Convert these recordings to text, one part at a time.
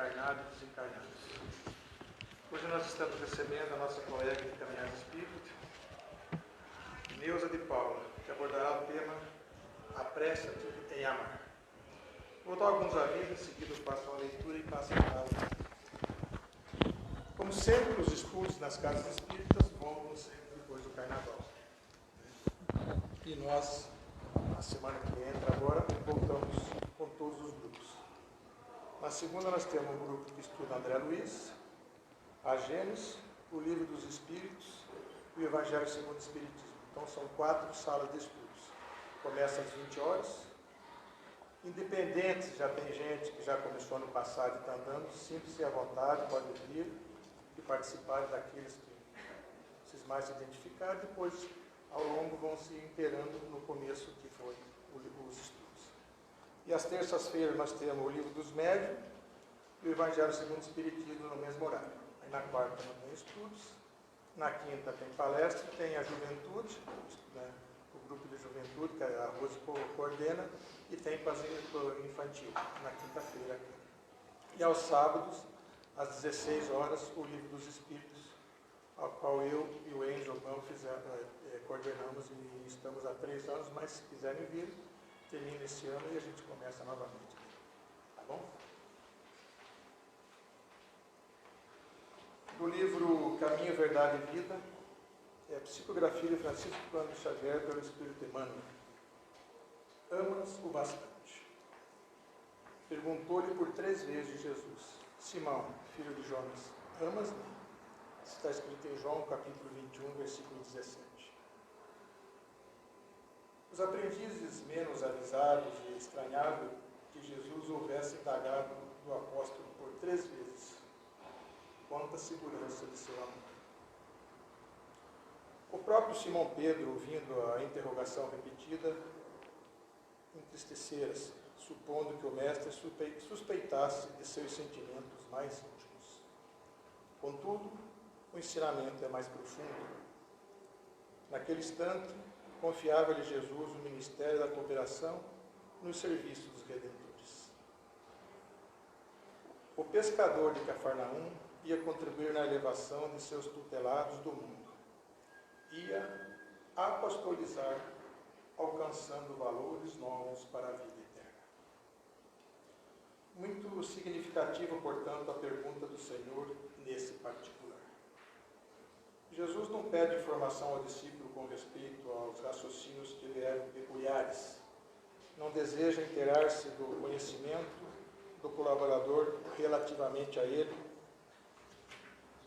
encarnados e desencarnados. Hoje nós estamos recebendo a nossa colega de Caminhar de Espírito, Neuza de Paula, que abordará o tema Apressa-te em Amar. Vou dar alguns avisos, em seguida eu passo a leitura e passo a palavra. Como sempre, os estudos nas casas espíritas voltam sempre depois do carnaval. E nós, na semana que entra agora, voltamos com todos os grupos. Na segunda nós temos um grupo que estuda André Luiz, a Gênesis, o Livro dos Espíritos e o Evangelho segundo o Espiritismo. Então são 4 salas de estudos. Começa às 20 horas. Independentes, já tem gente que já começou no passado e está andando, sinta-se à vontade, pode vir e participar daqueles que vocês mais se identificaram, depois ao longo vão se inteirando no começo que foi os estudos. E às terças-feiras nós temos o Livro dos Médiuns e o Evangelho segundo o Espiritismo no mesmo horário. Aí na quarta não tem estudos, na quinta tem palestra, tem a juventude, né, o grupo de juventude que a Rose coordena, e tem passeio infantil na quinta-feira. E aos sábados, às 16 horas, o Livro dos Espíritos, ao qual eu e o Angel coordenamos e estamos há 3 anos, mas se quiserem vir, termina esse ano e a gente começa novamente. Tá bom? Do livro Caminho, Verdade e Vida, psicografia de Francisco Cândido Xavier pelo Espírito Emmanuel. Amas o bastante. Perguntou-lhe por 3 vezes Jesus: Simão, filho de Jonas, amas-me? Está escrito em João, capítulo 21, versículo 17. Os aprendizes menos avisados e estranhavam que Jesus houvesse indagado do apóstolo por 3 vezes quanto à segurança de seu amor. O próprio Simão Pedro, ouvindo a interrogação repetida, entristecera-se, supondo que o mestre suspeitasse de seus sentimentos mais íntimos. Contudo, o ensinamento é mais profundo. Naquele instante, confiava-lhe Jesus o ministério da cooperação nos serviços dos redentores. O pescador de Cafarnaum ia contribuir na elevação de seus tutelados do mundo. Ia apostolizar, alcançando valores novos para a vida eterna. Muito significativa, portanto, a pergunta do Senhor nesse particular. Jesus não pede informação ao discípulo com respeito aos raciocínios que lhe eram peculiares. Não deseja inteirar-se do conhecimento do colaborador relativamente a ele.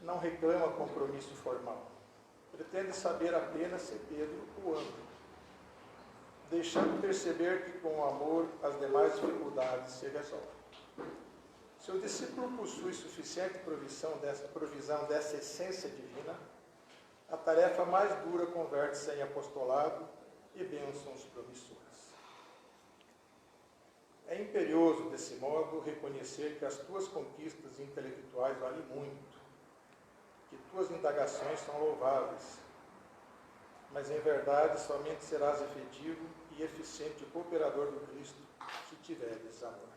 Não reclama compromisso formal. Pretende saber apenas se Pedro o ama, deixando perceber que com o amor as demais dificuldades se resolvem. Se o discípulo possui suficiente provisão dessa essência divina, a tarefa mais dura converte-se em apostolado e bênçãos promissoras. É imperioso, desse modo, reconhecer que as tuas conquistas intelectuais valem muito, que tuas indagações são louváveis, mas em verdade somente serás efetivo e eficiente cooperador do Cristo se tiveres amor.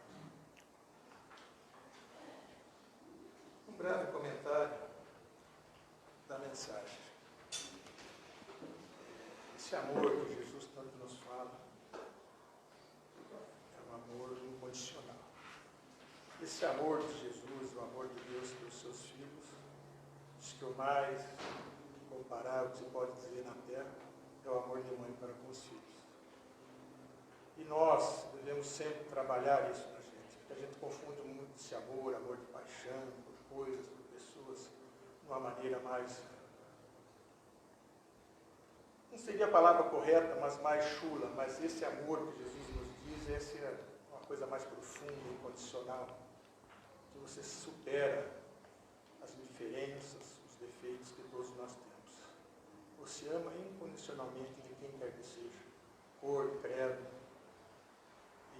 Um breve comentário da mensagem. Esse amor que Jesus tanto nos fala é um amor incondicional. Esse amor de Jesus, o amor de Deus pelos seus filhos, diz que o mais comparável que se pode dizer na terra é o amor de mãe para com os filhos. E nós devemos sempre trabalhar isso na gente, porque a gente confunde muito esse amor, amor de paixão, por coisas, por pessoas, de uma maneira mais, não seria a palavra correta, mas mais chula. Mas esse amor que Jesus nos diz, essa é uma coisa mais profunda, incondicional, que você supera as diferenças, os defeitos que todos nós temos. Você ama incondicionalmente de quem quer que seja, cor, credo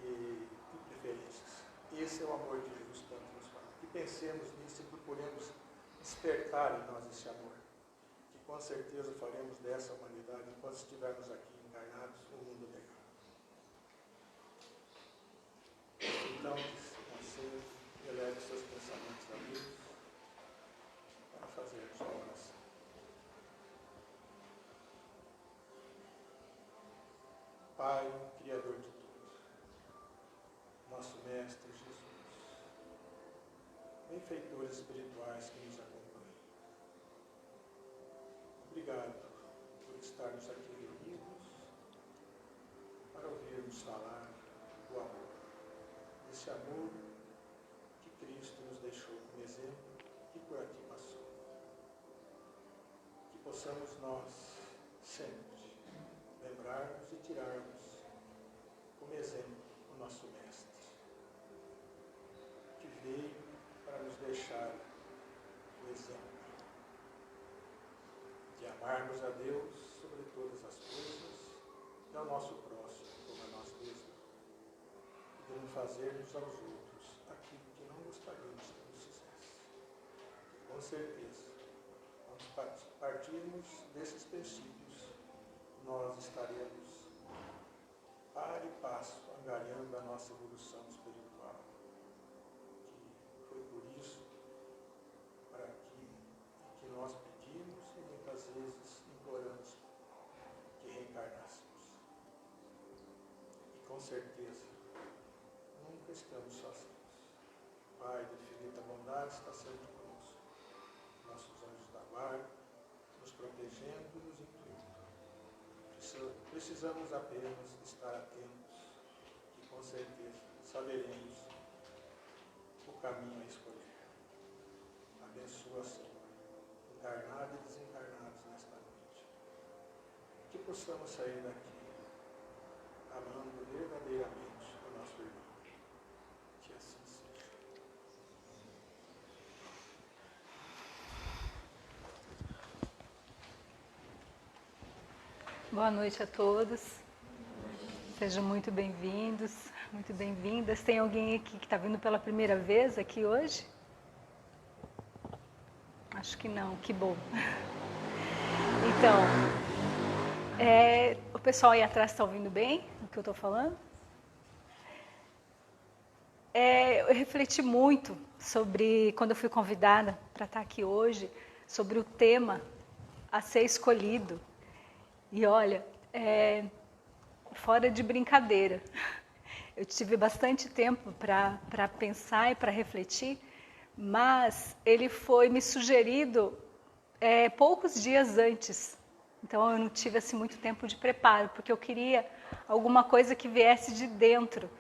e preferências. Esse é o amor de Jesus tanto nos fala. Que pensemos nisso e procuremos despertar em nós esse amor, que com certeza faremos dessa humanidade, enquanto estivermos aqui encarnados, um mundo melhor. Então, você eleve seus pensamentos. Pai, Criador de tudo, nosso Mestre Jesus, benfeitores espirituais que nos acompanham. Obrigado por estarmos aqui reunidos para ouvirmos falar do amor, desse amor que Cristo nos deixou como exemplo e por aqui passou. Que possamos nós sempre lembrarmos e tirarmos como exemplo o nosso Mestre, que veio para nos deixar o exemplo de amarmos a Deus sobre todas as coisas e ao nosso próximo como a nós mesmos, e de não fazermos aos outros aquilo que não gostaríamos que nos fizesse. Com certeza, quando partirmos desses princípios, nós estaremos para e passo angariando a nossa evolução espiritual, que foi por isso para que nós pedimos e muitas vezes imploramos que reencarnássemos. E com certeza nunca estamos sozinhos. O Pai de infinita bondade está sempre conosco, nossos anjos da guarda, nos protegendo e nos incluindo. Precisamos apenas estar atentos e com certeza saberemos o caminho a escolher. Abençoa, Senhor, encarnados e desencarnados nesta noite. Que possamos sair daqui amando verdadeiramente o nosso irmão. Que assim seja. Boa noite a todos, sejam muito bem-vindos, muito bem-vindas. Tem alguém aqui que está vindo pela primeira vez aqui hoje? Acho que não, que bom. Então, o pessoal aí atrás está ouvindo bem o que eu estou falando? Eu refleti muito sobre, quando eu fui convidada para estar aqui hoje, sobre o tema a ser escolhido. E olha, fora de brincadeira, eu tive bastante tempo para pensar e para refletir, mas ele foi me sugerido poucos dias antes. Então eu não tive assim, muito tempo de preparo, porque eu queria alguma coisa que viesse de dentro.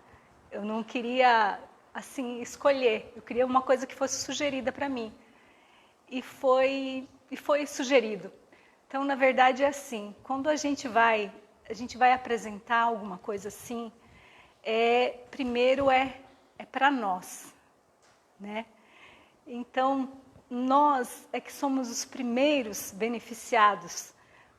Eu não queria assim escolher, eu queria uma coisa que fosse sugerida para mim. E foi sugerido. Então, na verdade, é assim, quando a gente vai apresentar alguma coisa assim, primeiro é para nós, né? Então, nós é que somos os primeiros beneficiados,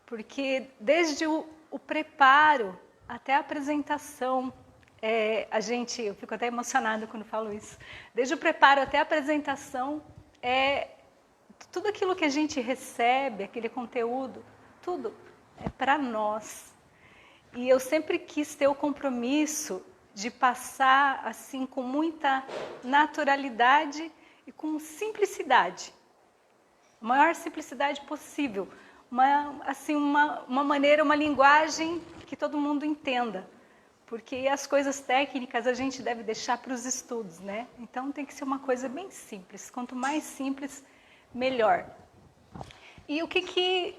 porque desde o preparo até a apresentação, eu fico até emocionada quando falo isso, desde o preparo até a apresentação, tudo aquilo que a gente recebe, aquele conteúdo, tudo é para nós. E eu sempre quis ter o compromisso de passar assim com muita naturalidade e com simplicidade. A maior simplicidade possível. Uma maneira, uma linguagem que todo mundo entenda. Porque as coisas técnicas a gente deve deixar para os estudos, né? Então tem que ser uma coisa bem simples. Quanto mais simples, melhor. E o que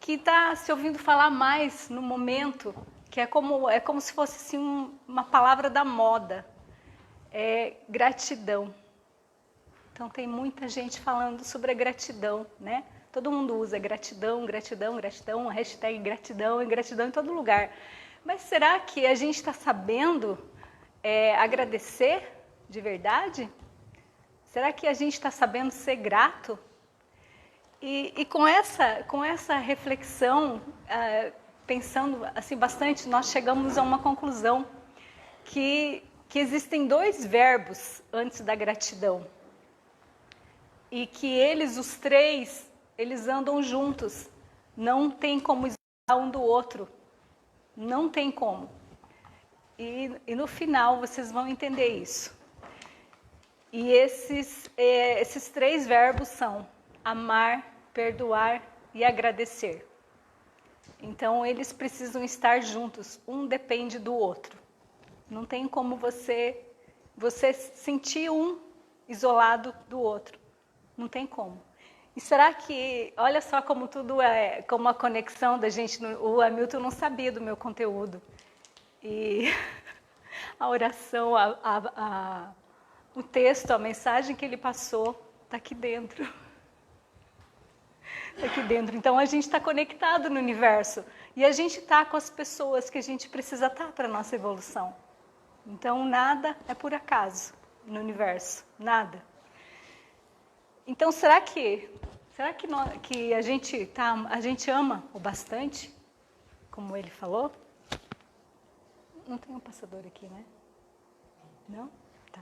está se ouvindo falar mais no momento, que é como se fosse assim, uma palavra da moda, gratidão. Então tem muita gente falando sobre a gratidão, né? Todo mundo usa gratidão, gratidão, gratidão, hashtag gratidão e gratidão em todo lugar. Mas será que a gente está sabendo agradecer de verdade? Será que a gente está sabendo ser grato? E com essa reflexão, pensando assim bastante, nós chegamos a uma conclusão que existem 2 verbos antes da gratidão. E que os 3, eles andam juntos. Não tem como isolar um do outro. Não tem como. E no final vocês vão entender isso. E esses 3 verbos são amar, perdoar e agradecer. Então, eles precisam estar juntos, um depende do outro. Não tem como você sentir um isolado do outro. Não tem como. E será que, olha só como tudo é, como a conexão da gente, o Hamilton não sabia do meu conteúdo. E a oração, o texto, a mensagem que ele passou, está aqui dentro. Está aqui dentro. Então, a gente está conectado no universo. E a gente está com as pessoas que a gente precisa estar para a nossa evolução. Então, nada é por acaso no universo. Nada. Então, será que a gente ama o bastante? Como ele falou? Não tem um passador aqui, né? Não? Tá.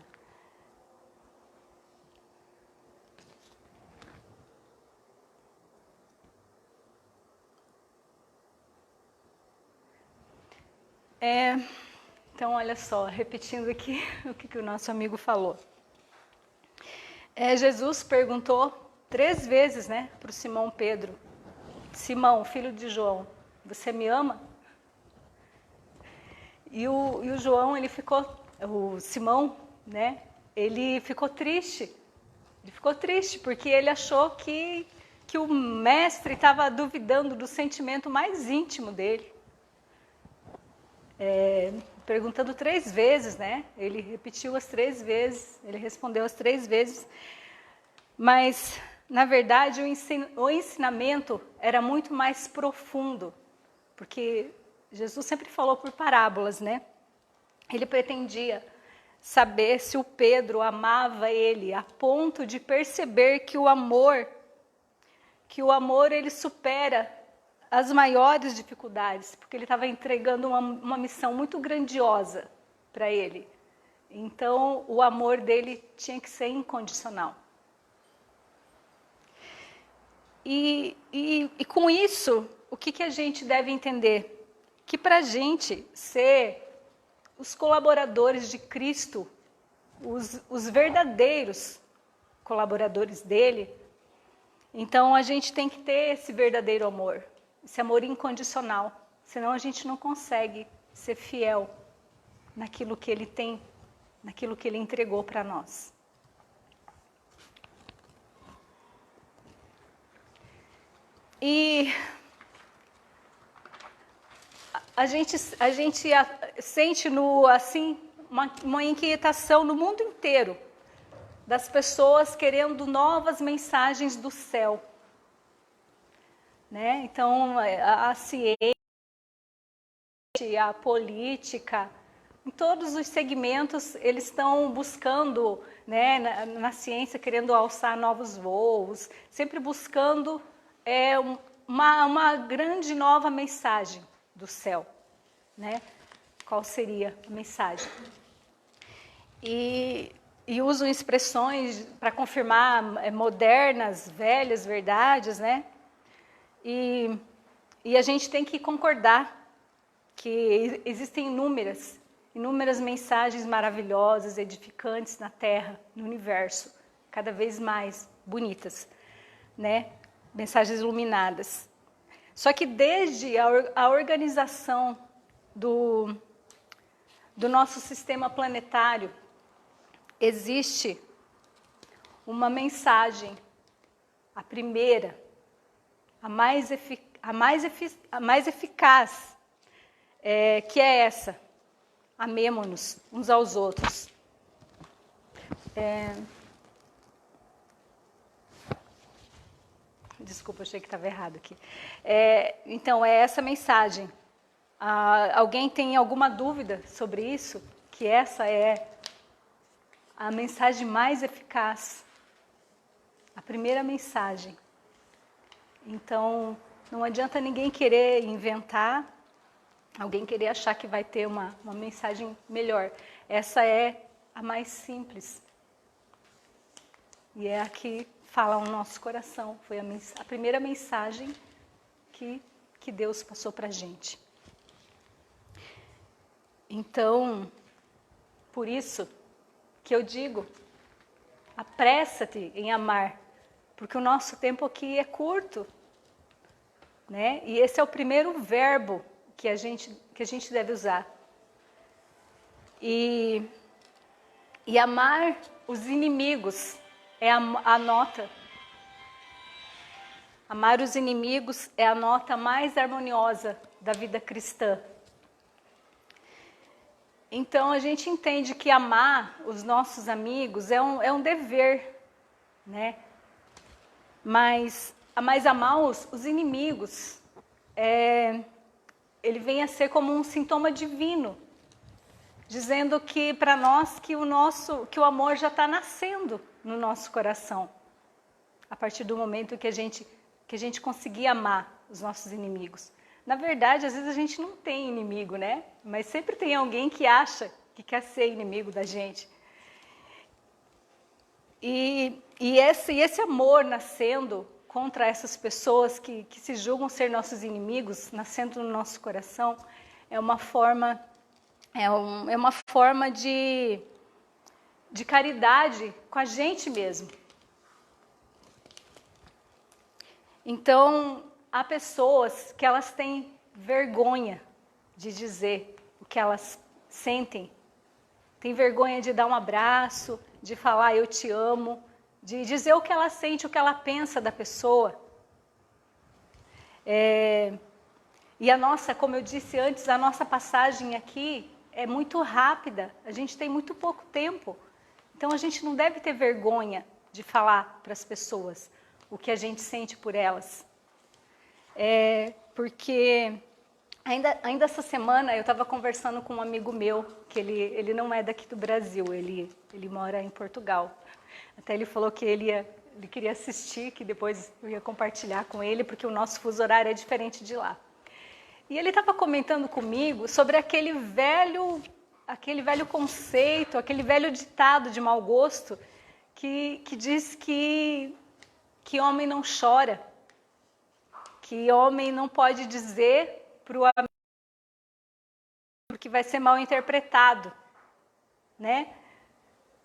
Então, olha só, repetindo aqui o que o nosso amigo falou. Jesus perguntou 3 vezes, né, para o Simão Pedro. Simão, filho de João, você me ama? E o João, o Simão, né, ele ficou triste. Ele ficou triste porque ele achou que o mestre estava duvidando do sentimento mais íntimo dele. Perguntando 3 vezes, né? Ele repetiu as 3 vezes, ele respondeu as 3 vezes. Mas, na verdade, o ensinamento era muito mais profundo, porque Jesus sempre falou por parábolas, né? Ele pretendia saber se o Pedro amava ele a ponto de perceber que o amor ele supera as maiores dificuldades, porque ele estava entregando uma missão muito grandiosa para ele. Então, o amor dele tinha que ser incondicional. E com isso, o que a gente deve entender? Que para a gente ser os colaboradores de Cristo, os verdadeiros colaboradores dele, então a gente tem que ter esse verdadeiro amor, esse amor incondicional, senão a gente não consegue ser fiel naquilo que ele tem, naquilo que ele entregou para nós. E a gente sente uma inquietação no mundo inteiro das pessoas querendo novas mensagens do céu, né? Então, a ciência, a política, em todos os segmentos, eles estão buscando, né, na ciência, querendo alçar novos voos, sempre buscando uma grande nova mensagem do céu, né? Qual seria a mensagem? E usam expressões para confirmar modernas, velhas verdades, né? E a gente tem que concordar que existem inúmeras mensagens maravilhosas, edificantes na Terra, no universo, cada vez mais bonitas, né? Mensagens iluminadas. Só que desde a organização do nosso sistema planetário, existe uma mensagem, a primeira, a mais eficaz, que é essa: amemo-nos uns aos outros. Desculpa, achei que estava errado aqui. Então, é essa mensagem. Alguém tem alguma dúvida sobre isso? Que essa é a mensagem mais eficaz. A primeira mensagem. Então, não adianta ninguém querer inventar, alguém querer achar que vai ter uma mensagem melhor. Essa é a mais simples. E é a que fala o nosso coração. Foi a primeira mensagem que Deus passou para a gente. Então, por isso que eu digo, apressa-te em amar, porque o nosso tempo aqui é curto. né? E esse é o primeiro verbo que a gente deve usar. E amar os inimigos é a nota. Amar os inimigos é a nota mais harmoniosa da vida cristã. Então a gente entende que amar os nossos amigos é um dever, né? Mas amar os inimigos, ele vem a ser como um sintoma divino, dizendo que para nós que o amor já está nascendo no nosso coração, a partir do momento que a gente conseguir amar os nossos inimigos. Na verdade, às vezes a gente não tem inimigo, né? Mas sempre tem alguém que acha que quer ser inimigo da gente. E esse amor nascendo contra essas pessoas que se julgam ser nossos inimigos, nascendo no nosso coração, é uma forma de caridade com a gente mesmo. Então, há pessoas que elas têm vergonha de dizer o que elas sentem. Tem vergonha de dar um abraço, de falar eu te amo, de dizer o que ela sente, o que ela pensa da pessoa. E como eu disse antes, a nossa passagem aqui é muito rápida. A gente tem muito pouco tempo. Então a gente não deve ter vergonha de falar para as pessoas o que a gente sente por elas. Porque ainda essa semana eu estava conversando com um amigo meu, que ele não é daqui do Brasil, ele mora em Portugal. Até ele falou que ele queria assistir, que depois eu ia compartilhar com ele, porque o nosso fuso horário é diferente de lá. E ele estava comentando comigo sobre aquele velho conceito, aquele velho ditado de mau gosto que diz que homem não chora, que homem não pode dizer para o amigo porque vai ser mal interpretado, né?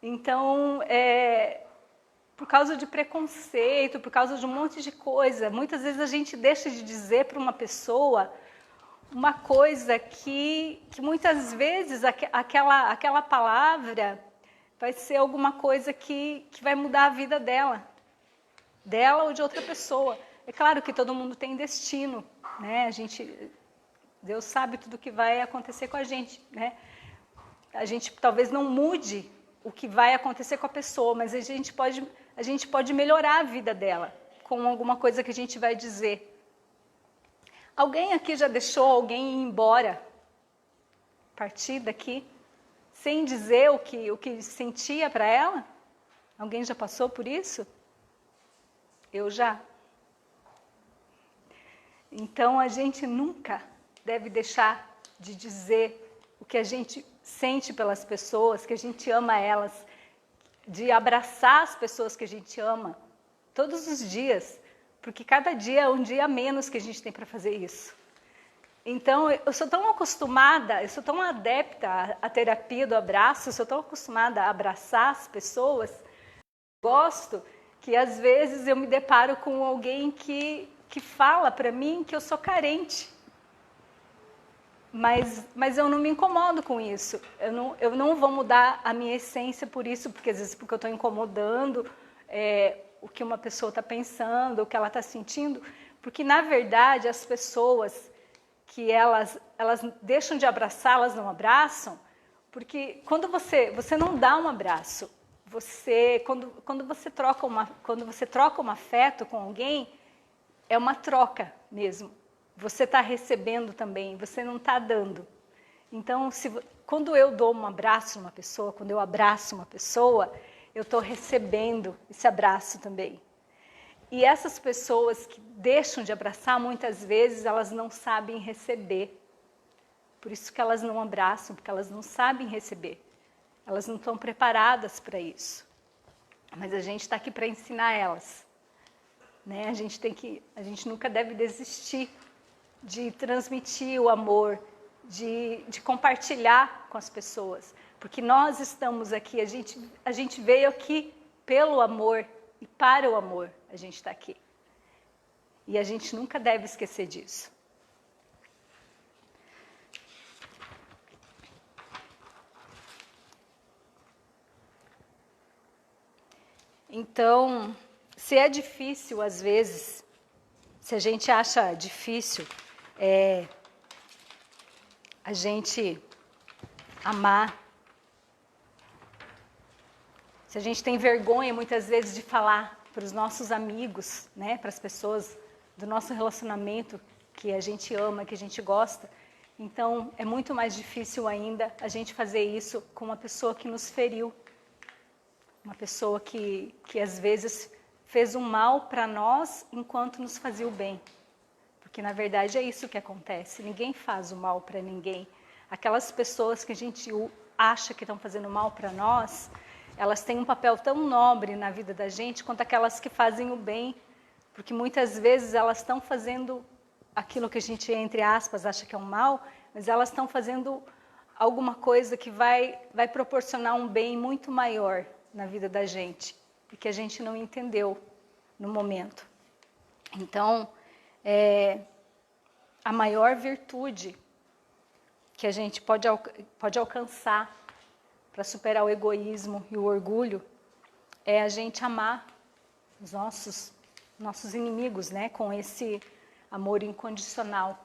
Então, por causa de preconceito, por causa de um monte de coisa, muitas vezes a gente deixa de dizer para uma pessoa uma coisa que muitas vezes aquela palavra vai ser alguma coisa que vai mudar a vida dela ou de outra pessoa. É claro que todo mundo tem destino, né? Deus sabe tudo o que vai acontecer com a gente, né? A gente talvez não mude o que vai acontecer com a pessoa, mas a gente pode melhorar a vida dela com alguma coisa que a gente vai dizer. Alguém aqui já deixou alguém ir embora, partir daqui, sem dizer o que sentia para ela? Alguém já passou por isso? Eu já. Então, a gente nunca deve deixar de dizer o que a gente sente pelas pessoas, que a gente ama elas, de abraçar as pessoas que a gente ama, todos os dias, porque cada dia é um dia a menos que a gente tem para fazer isso. Então, eu sou tão acostumada, eu sou tão adepta à terapia do abraço, eu sou tão acostumada a abraçar as pessoas, gosto, que às vezes eu me deparo com alguém que fala para mim que eu sou carente. Mas eu não me incomodo com isso. Eu não vou mudar a minha essência por isso, porque às vezes porque eu estou incomodando o que uma pessoa está pensando, o que ela está sentindo, porque na verdade as pessoas que elas deixam de abraçar, elas não abraçam, porque quando você não dá um abraço, quando você troca um afeto com alguém, é uma troca mesmo. Você está recebendo também, você não está dando. Então, quando eu dou um abraço numa pessoa, quando eu abraço uma pessoa, eu estou recebendo esse abraço também. E essas pessoas que deixam de abraçar, muitas vezes, elas não sabem receber. Por isso que elas não abraçam, porque elas não sabem receber. Elas não estão preparadas para isso. Mas a gente está aqui para ensinar elas. Né? A gente nunca deve desistir de transmitir o amor, de compartilhar com as pessoas. Porque nós estamos aqui, a gente veio aqui pelo amor e para o amor, a gente está aqui. E a gente nunca deve esquecer disso. Então, se é difícil às vezes, se a gente acha difícil a gente amar, se a gente tem vergonha muitas vezes de falar para os nossos amigos, né, para as pessoas do nosso relacionamento que a gente ama, que a gente gosta, então é muito mais difícil ainda a gente fazer isso com uma pessoa que nos feriu, uma pessoa que às vezes fez um mal para nós enquanto nos fazia o bem. Porque na verdade é isso que acontece, ninguém faz o mal para ninguém. Aquelas pessoas que a gente acha que estão fazendo mal para nós, elas têm um papel tão nobre na vida da gente quanto aquelas que fazem o bem, porque muitas vezes elas estão fazendo aquilo que a gente, entre aspas, acha que é um mal, mas elas estão fazendo alguma coisa que vai proporcionar um bem muito maior na vida da gente, e que a gente não entendeu no momento. Então, a maior virtude que a gente pode alcançar para superar o egoísmo e o orgulho é a gente amar os nossos inimigos, né, com esse amor incondicional,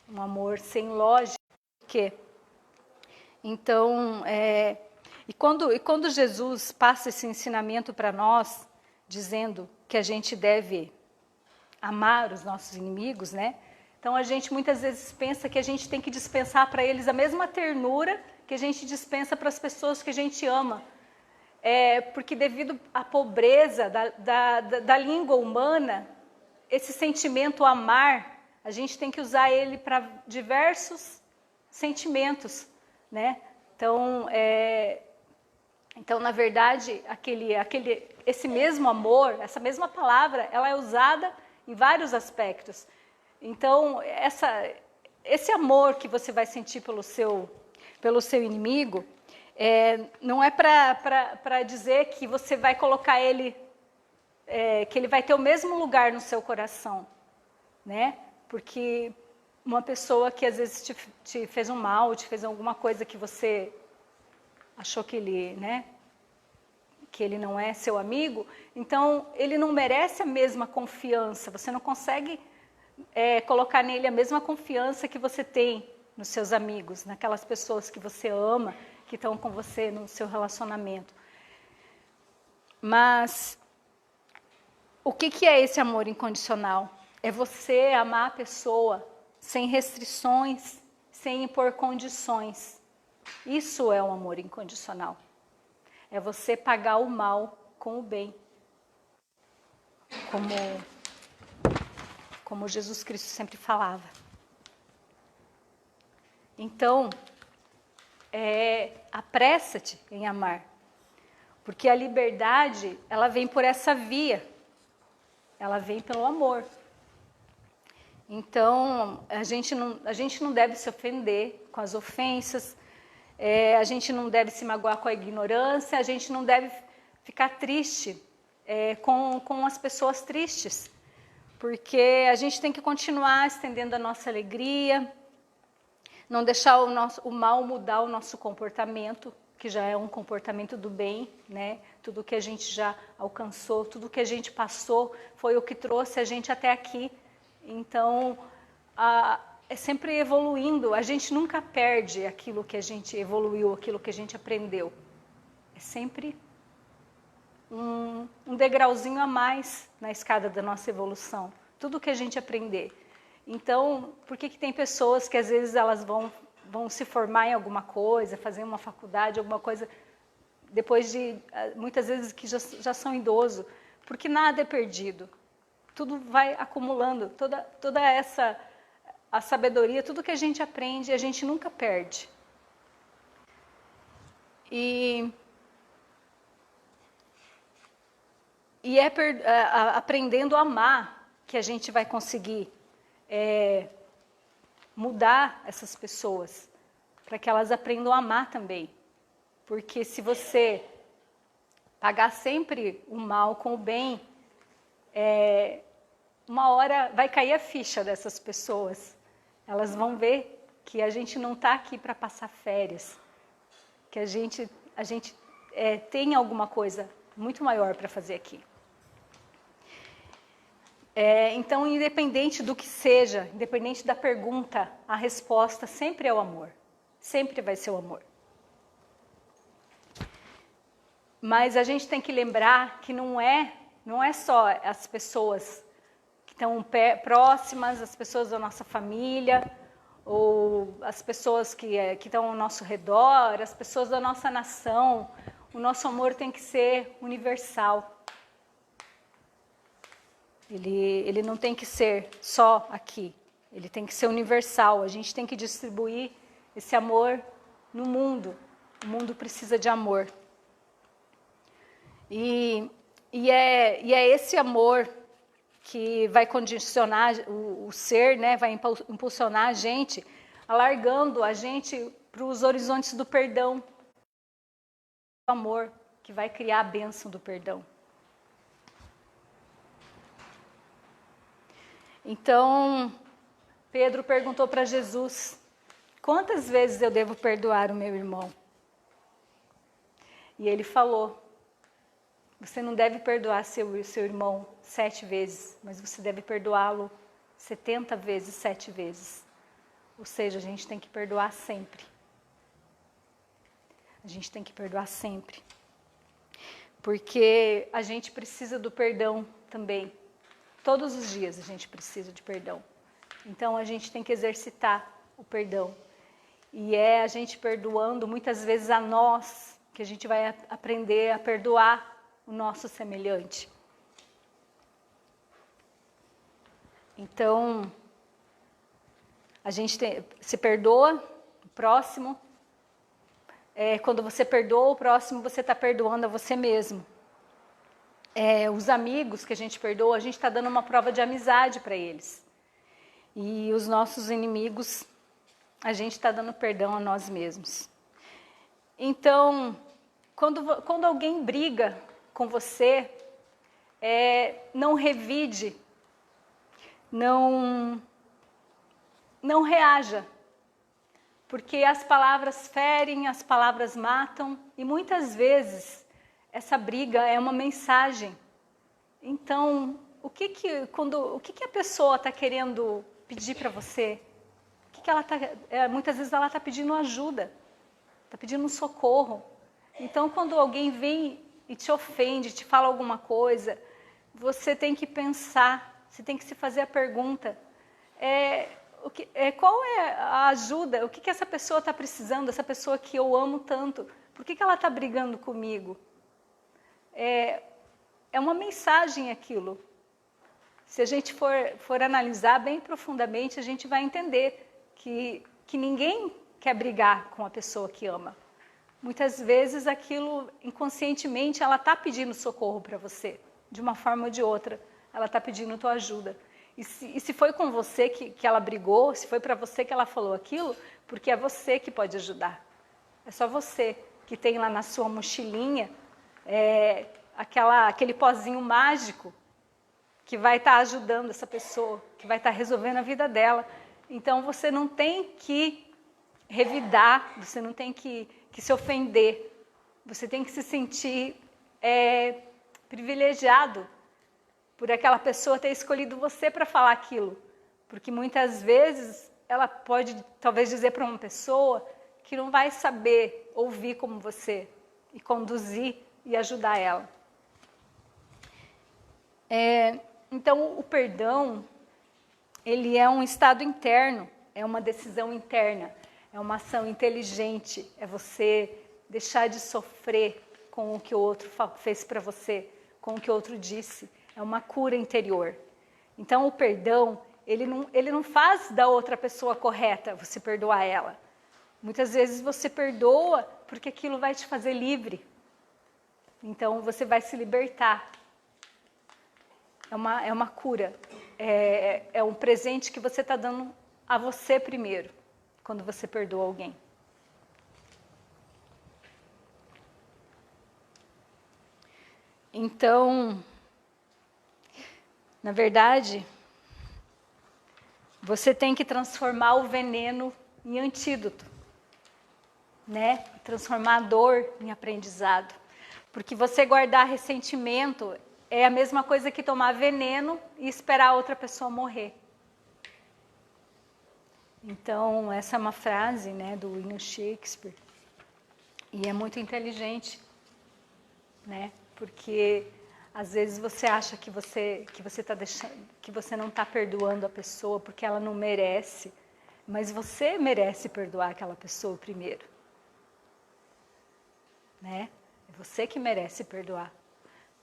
um amor sem lógica. Então, e quando Jesus passa esse ensinamento para nós, dizendo que a gente deve amar os nossos inimigos, né? Então a gente muitas vezes pensa que a gente tem que dispensar para eles a mesma ternura que a gente dispensa para as pessoas que a gente ama. Porque devido à pobreza da língua humana, esse sentimento amar, a gente tem que usar ele para diversos sentimentos, né? Então, na verdade, esse mesmo amor, essa mesma palavra, ela é usada em vários aspectos. Então, esse amor que você vai sentir pelo seu inimigo, não é para dizer que você vai colocar ele, que ele vai ter o mesmo lugar no seu coração, né? Porque uma pessoa que às vezes te fez um mal, te fez alguma coisa que você achou que ele, né, que ele não é seu amigo, então ele não merece a mesma confiança, você não consegue colocar nele a mesma confiança que você tem nos seus amigos, naquelas pessoas que você ama, que estão com você no seu relacionamento. Mas o que é esse amor incondicional? É você amar a pessoa sem restrições, sem impor condições. Isso é um amor incondicional. É você pagar o mal com o bem. Como Jesus Cristo sempre falava. Então, apressa-te em amar. Porque a liberdade, ela vem por essa via. Ela vem pelo amor. Então, a gente não deve se ofender com as ofensas, a gente não deve se magoar com a ignorância, a gente não deve ficar triste com as pessoas tristes, porque a gente tem que continuar estendendo a nossa alegria, não deixar o mal mudar o nosso comportamento, que já é um comportamento do bem, né? Tudo que a gente já alcançou, tudo que a gente passou, foi o que trouxe a gente até aqui. Então, é sempre evoluindo, a gente nunca perde aquilo que a gente evoluiu, aquilo que a gente aprendeu. É sempre um degrauzinho a mais na escada da nossa evolução, tudo que a gente aprender. Então, por que tem pessoas que às vezes elas vão se formar em alguma coisa, fazer uma faculdade, alguma coisa, depois de, muitas vezes, que já são idosos? Porque nada é perdido. Tudo vai acumulando, toda a sabedoria, tudo que a gente aprende, a gente nunca perde. E aprendendo a amar que a gente vai conseguir mudar essas pessoas, para que elas aprendam a amar também. Porque se você pagar sempre o mal com o bem, uma hora vai cair a ficha dessas pessoas. Elas vão ver que a gente não está aqui para passar férias, que a gente tem alguma coisa muito maior para fazer aqui. Então, independente do que seja, independente da pergunta, a resposta sempre é o amor. Sempre vai ser o amor. Mas a gente tem que lembrar que não é só as pessoas que estão próximas, as pessoas da nossa família, ou as pessoas que estão ao nosso redor, as pessoas da nossa nação. O nosso amor tem que ser universal. Ele não tem que ser só aqui, ele tem que ser universal. A gente tem que distribuir esse amor no mundo. O mundo precisa de amor. E é esse amor que vai condicionar o ser, né, vai impulsionar a gente, alargando a gente para os horizontes do perdão. O amor que vai criar a bênção do perdão. Então, Pedro perguntou para Jesus: quantas vezes eu devo perdoar o meu irmão? E ele falou: você não deve perdoar seu irmão 7 vezes, mas você deve perdoá-lo 70 vezes, 7 vezes. Ou seja, a gente tem que perdoar sempre. A gente tem que perdoar sempre. Porque a gente precisa do perdão também. Todos os dias a gente precisa de perdão. Então a gente tem que exercitar o perdão. E é a gente perdoando muitas vezes a nós que a gente vai aprender a perdoar o nosso semelhante. Então, a gente se perdoa o próximo. Quando você perdoa o próximo, você está perdoando a você mesmo. Os amigos que a gente perdoa, a gente está dando uma prova de amizade para eles. E os nossos inimigos, a gente está dando perdão a nós mesmos. Então, quando alguém briga com você, não revide, não reaja. Porque as palavras ferem, as palavras matam, e muitas vezes essa briga é uma mensagem. Então, o que a pessoa está querendo pedir para você? Muitas vezes ela está pedindo ajuda, está pedindo um socorro. Então, quando alguém vem e te ofende, te fala alguma coisa, você tem que pensar, você tem que se fazer a pergunta: qual é a ajuda? O que essa pessoa está precisando? Essa pessoa que eu amo tanto, por que ela está brigando comigo? É uma mensagem aquilo. Se a gente for analisar bem profundamente, a gente vai entender que ninguém quer brigar com a pessoa que ama. Muitas vezes aquilo, inconscientemente, ela está pedindo socorro para você, de uma forma ou de outra. Ela está pedindo tua ajuda. E se foi com você que ela brigou, se foi para você que ela falou aquilo, porque é você que pode ajudar. É só você que tem lá na sua mochilinha aquele pozinho mágico que vai estar ajudando essa pessoa, que vai estar resolvendo a vida dela. Então, você não tem que revidar, você não tem que se ofender. Você tem que se sentir privilegiado por aquela pessoa ter escolhido você para falar aquilo. Porque muitas vezes ela pode talvez dizer para uma pessoa que não vai saber ouvir como você e conduzir e ajudar ela. Então, o perdão, ele é um estado interno, é uma decisão interna, é uma ação inteligente, é você deixar de sofrer com o que o outro fez para você, com o que o outro disse. É uma cura interior. Então, o perdão, ele não faz da outra pessoa correta você perdoar ela. Muitas vezes você perdoa porque aquilo vai te fazer livre. Então, você vai se libertar. É uma cura. É um presente que você está dando a você primeiro, quando você perdoa alguém. Então, na verdade, você tem que transformar o veneno em antídoto, né? Transformar a dor em aprendizado. Porque você guardar ressentimento é a mesma coisa que tomar veneno e esperar a outra pessoa morrer. Então, essa é uma frase, né, do William Shakespeare. E é muito inteligente, né? Porque às vezes você acha que você tá deixando, que você não está perdoando a pessoa porque ela não merece, mas você merece perdoar aquela pessoa primeiro, né? É você que merece perdoar,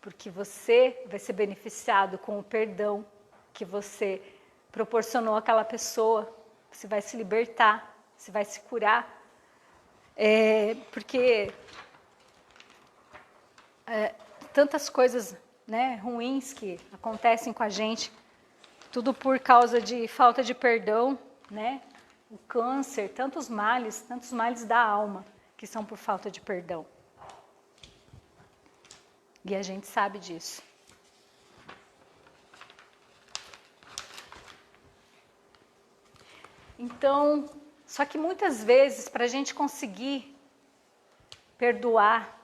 porque você vai ser beneficiado com o perdão que você proporcionou àquela pessoa. Você vai se libertar, você vai se curar, porque tantas coisas, né, ruins que acontecem com a gente, tudo por causa de falta de perdão, né? O câncer, tantos males da alma que são por falta de perdão. E a gente sabe disso. Então, só que muitas vezes, para a gente conseguir perdoar,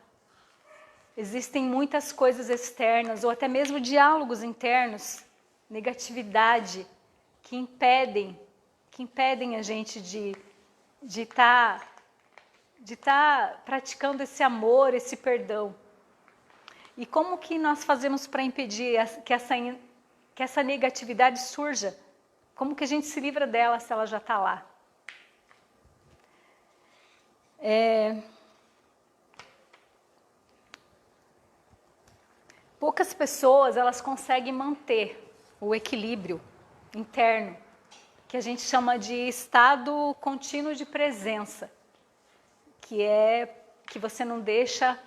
existem muitas coisas externas, ou até mesmo diálogos internos, negatividade, que impedem a gente de estar praticando esse amor, esse perdão. E como que nós fazemos para impedir que essa negatividade surja? Como que a gente se livra dela se ela já está lá? Poucas pessoas elas conseguem manter o equilíbrio interno, que a gente chama de estado contínuo de presença, que é que você não deixa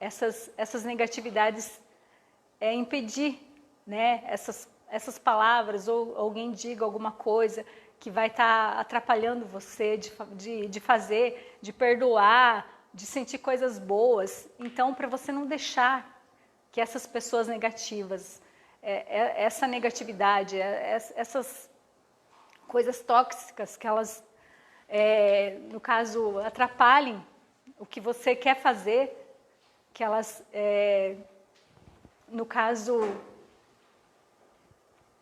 essas negatividades impedir, né, essas palavras, ou alguém diga alguma coisa que vai estar atrapalhando você de fazer, de perdoar, de sentir coisas boas. Então, para você não deixar que essas pessoas negativas, essa negatividade, essas coisas tóxicas que elas, no caso, atrapalhem o que você quer fazer, que elas, no caso,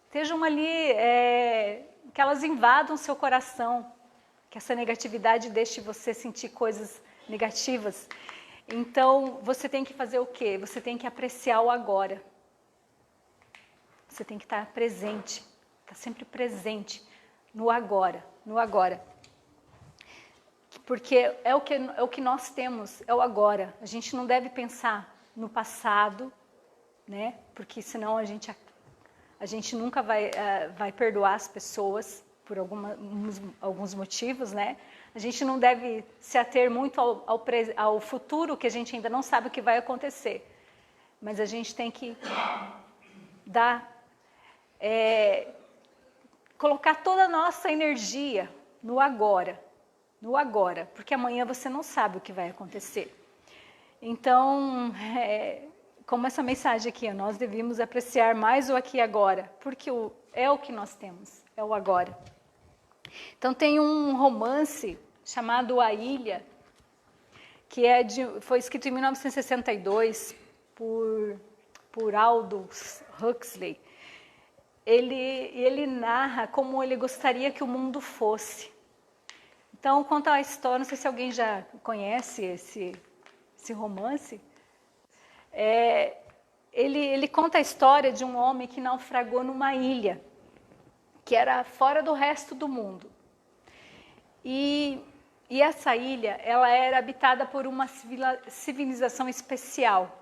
estejam ali, que elas invadam seu coração, que essa negatividade deixe você sentir coisas negativas. Então, você tem que fazer o quê? Você tem que apreciar o agora. Você tem que estar presente, estar sempre presente no agora, no agora. Porque é o que nós temos, é o agora. A gente não deve pensar no passado, né? Porque senão a gente nunca vai perdoar as pessoas por alguns motivos, né? A gente não deve se ater muito ao futuro, que a gente ainda não sabe o que vai acontecer. Mas a gente tem que colocar toda a nossa energia no agora, porque amanhã você não sabe o que vai acontecer. Então, como essa mensagem aqui, nós devemos apreciar mais o aqui e agora, porque é o que nós temos, é o agora. Então tem um romance chamado A Ilha, que foi escrito em 1962 por Aldous Huxley. Ele narra como ele gostaria que o mundo fosse. Então conta a história, não sei se alguém já conhece esse romance. Ele conta a história de um homem que naufragou numa ilha, que era fora do resto do mundo. E essa ilha, ela era habitada por uma civilização especial.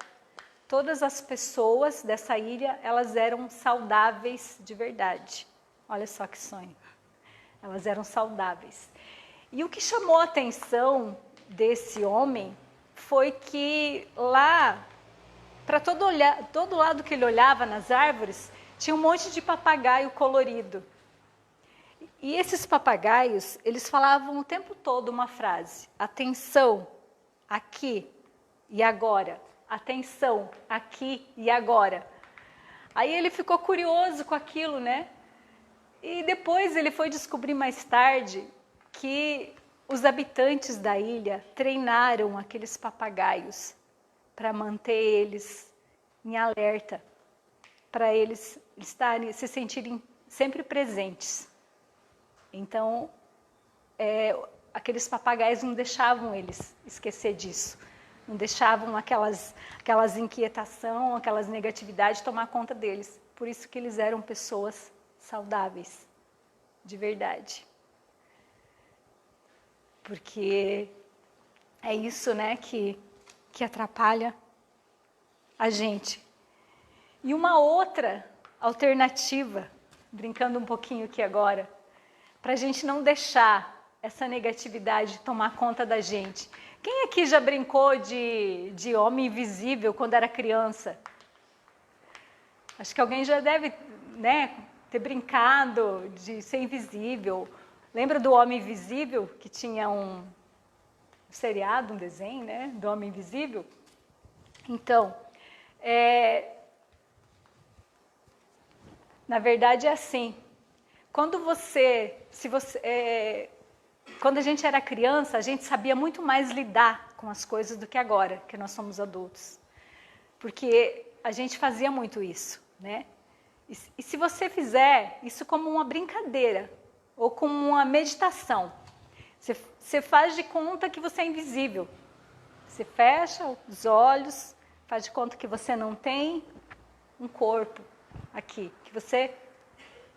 Todas as pessoas dessa ilha, elas eram saudáveis de verdade. Olha só que sonho. Elas eram saudáveis. E o que chamou a atenção desse homem foi que lá, para todo lado que ele olhava nas árvores, tinha um monte de papagaio colorido. E esses papagaios, eles falavam o tempo todo uma frase: atenção, aqui e agora. Atenção, aqui e agora. Aí ele ficou curioso com aquilo, né? E depois ele foi descobrir mais tarde que os habitantes da ilha treinaram aqueles papagaios para manter eles em alerta, para eles se sentirem sempre presentes. Então, aqueles papagaios não deixavam eles esquecer disso, não deixavam aquelas inquietação, aquelas negatividades tomar conta deles. Por isso que eles eram pessoas saudáveis, de verdade. Porque é isso, né, que atrapalha a gente. E uma outra alternativa, brincando um pouquinho aqui agora, para a gente não deixar essa negatividade tomar conta da gente. Quem aqui já brincou de homem invisível quando era criança? Acho que alguém já deve, né, ter brincado de ser invisível. Lembra do Homem Invisível, que tinha um seriado, um desenho, né, do Homem Invisível? Então, na verdade é assim. Quando quando a gente era criança, a gente sabia muito mais lidar com as coisas do que agora, que nós somos adultos. Porque a gente fazia muito isso, né? E se você fizer isso como uma brincadeira, ou como uma meditação, você faz de conta que você é invisível. Você fecha os olhos, faz de conta que você não tem um corpo aqui, que você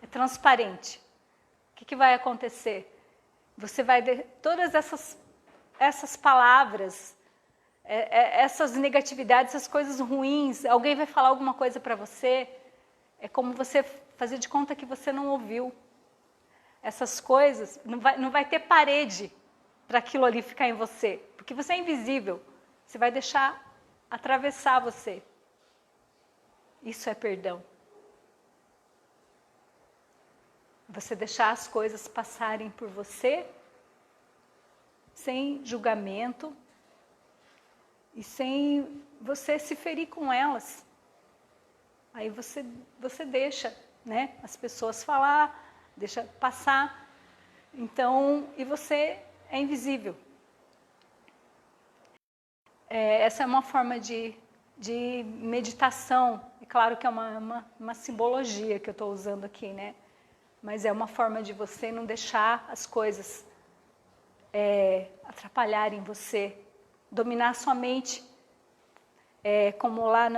é transparente. O que vai acontecer? Você vai ver todas essas palavras, essas negatividades, essas coisas ruins, alguém vai falar alguma coisa para você, é como você fazer de conta que você não ouviu. Essas coisas, não vai ter parede para aquilo ali ficar em você, porque você é invisível, você vai deixar atravessar você. Isso é perdão. Você deixar as coisas passarem por você, sem julgamento e sem você se ferir com elas. Aí você deixa, né, as pessoas falar, deixa passar. Então, e você é invisível. Essa é uma forma de meditação. É claro que é uma simbologia que eu estou usando aqui, né? Mas é uma forma de você não deixar as coisas atrapalharem você, dominar a sua mente. Como lá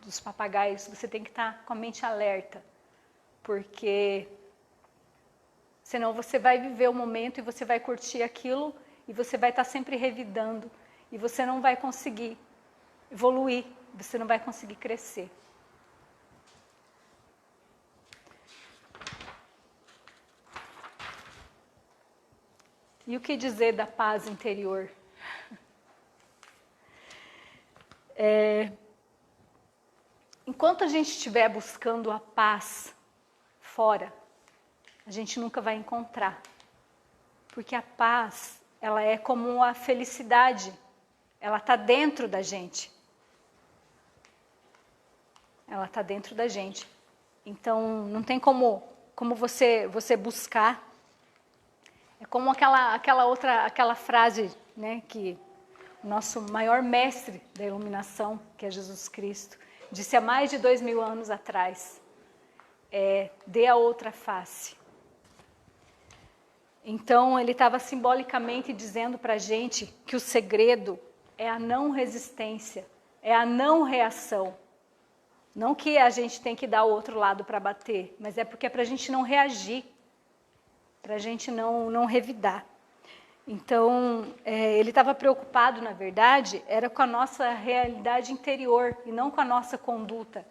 dos papagaios, você tem que estar com a mente alerta, porque senão você vai viver o momento e você vai curtir aquilo e você vai estar sempre revidando e você não vai conseguir evoluir, você não vai conseguir crescer. E o que dizer da paz interior? Enquanto a gente estiver buscando a paz fora, a gente nunca vai encontrar. Porque a paz, ela é como a felicidade, ela está dentro da gente. Ela está dentro da gente. Então, não tem como você buscar. É como aquela frase, né, que o nosso maior mestre da iluminação, que é Jesus Cristo, disse há mais de 2000 anos atrás, dê a outra face. Então, ele estava simbolicamente dizendo para a gente que o segredo é a não resistência, é a não reação. Não que a gente tem que dar o outro lado para bater, mas é porque é para a gente não reagir, para a gente não revidar. Então, ele estava preocupado, na verdade, era com a nossa realidade interior e não com a nossa conduta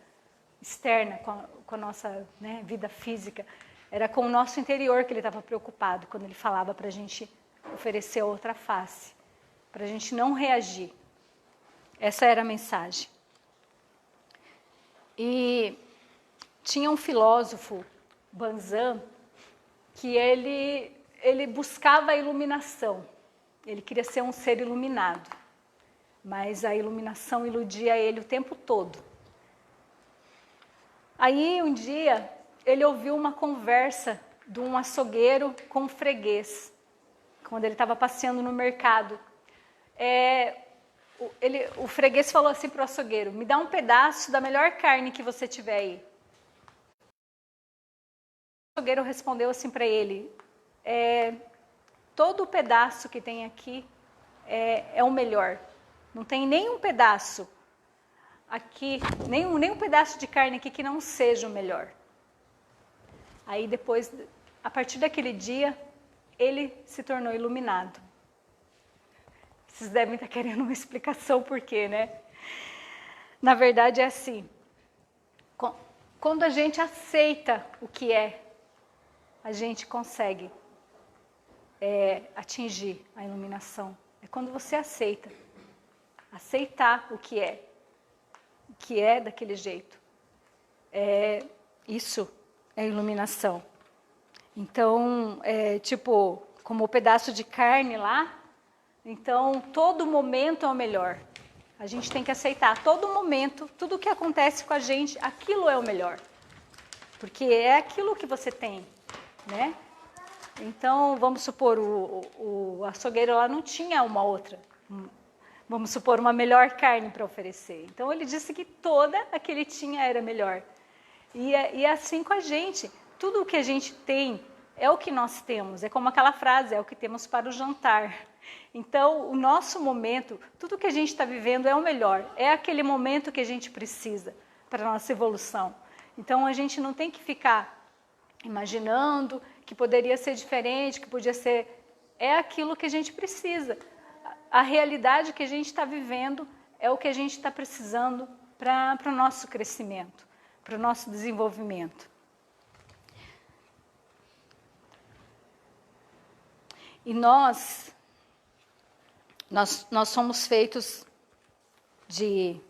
externa, com a nossa, né, vida física. Era com o nosso interior que ele estava preocupado quando ele falava para a gente oferecer a outra face, para a gente não reagir. Essa era a mensagem. E tinha um filósofo, Banzan, que ele buscava a iluminação. Ele queria ser um ser iluminado, mas a iluminação iludia ele o tempo todo. Aí um dia ele ouviu uma conversa de um açougueiro com um freguês, quando ele estava passeando no mercado. O freguês falou assim para o açougueiro: me dá um pedaço da melhor carne que você tiver aí. O açougueiro respondeu assim para ele: todo o pedaço que tem aqui é o melhor. Não tem nenhum pedaço aqui, nenhum pedaço de carne aqui que não seja o melhor. Aí depois, a partir daquele dia, ele se tornou iluminado. Vocês devem estar querendo uma explicação por quê, né? Na verdade é assim, quando a gente aceita o que é, a gente consegue atingir a iluminação. É quando você aceitar o que é daquele jeito. Isso é iluminação. Então, tipo, como o pedaço de carne lá, então todo momento é o melhor. A gente tem que aceitar todo momento, tudo que acontece com a gente, aquilo é o melhor. Porque é aquilo que você tem, né? Então, vamos supor, o açougueiro lá não tinha uma outra, vamos supor, uma melhor carne para oferecer. Então, ele disse que toda a que ele tinha era melhor. E é assim com a gente. Tudo o que a gente tem é o que nós temos. É como aquela frase, é o que temos para o jantar. Então, o nosso momento, tudo que a gente está vivendo é o melhor. É aquele momento que a gente precisa para a nossa evolução. Então, a gente não tem que ficar imaginando que poderia ser diferente, que podia ser... É aquilo que a gente precisa. A realidade que a gente está vivendo é o que a gente está precisando para o nosso crescimento, para o nosso desenvolvimento. E nós somos feitos de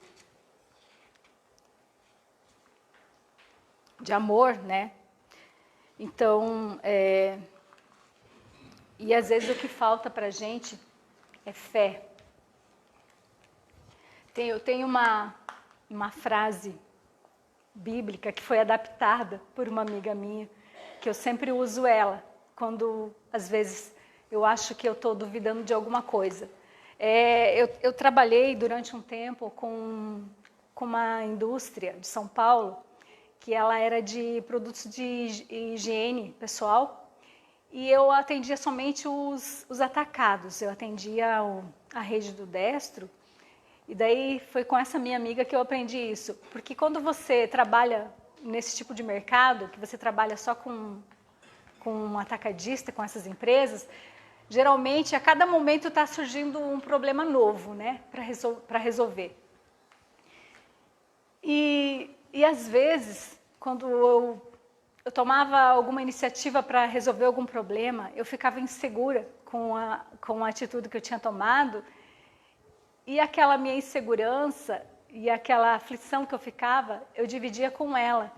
amor, né? Então, e às vezes o que falta para a gente é fé. Eu tenho uma frase bíblica que foi adaptada por uma amiga minha, que eu sempre uso ela, quando às vezes eu acho que eu estou duvidando de alguma coisa. Eu trabalhei durante um tempo com uma indústria de São Paulo, que ela era de produtos de higiene pessoal, e eu atendia somente os atacados, eu atendia a rede do Destro, e daí foi com essa minha amiga que eu aprendi isso, porque quando você trabalha nesse tipo de mercado, que você trabalha só com um atacadista, com essas empresas, geralmente a cada momento está surgindo um problema novo, né, para resolver. E às vezes, quando eu tomava alguma iniciativa para resolver algum problema, eu ficava insegura com a atitude que eu tinha tomado, e aquela minha insegurança e aquela aflição que eu ficava, eu dividia com ela.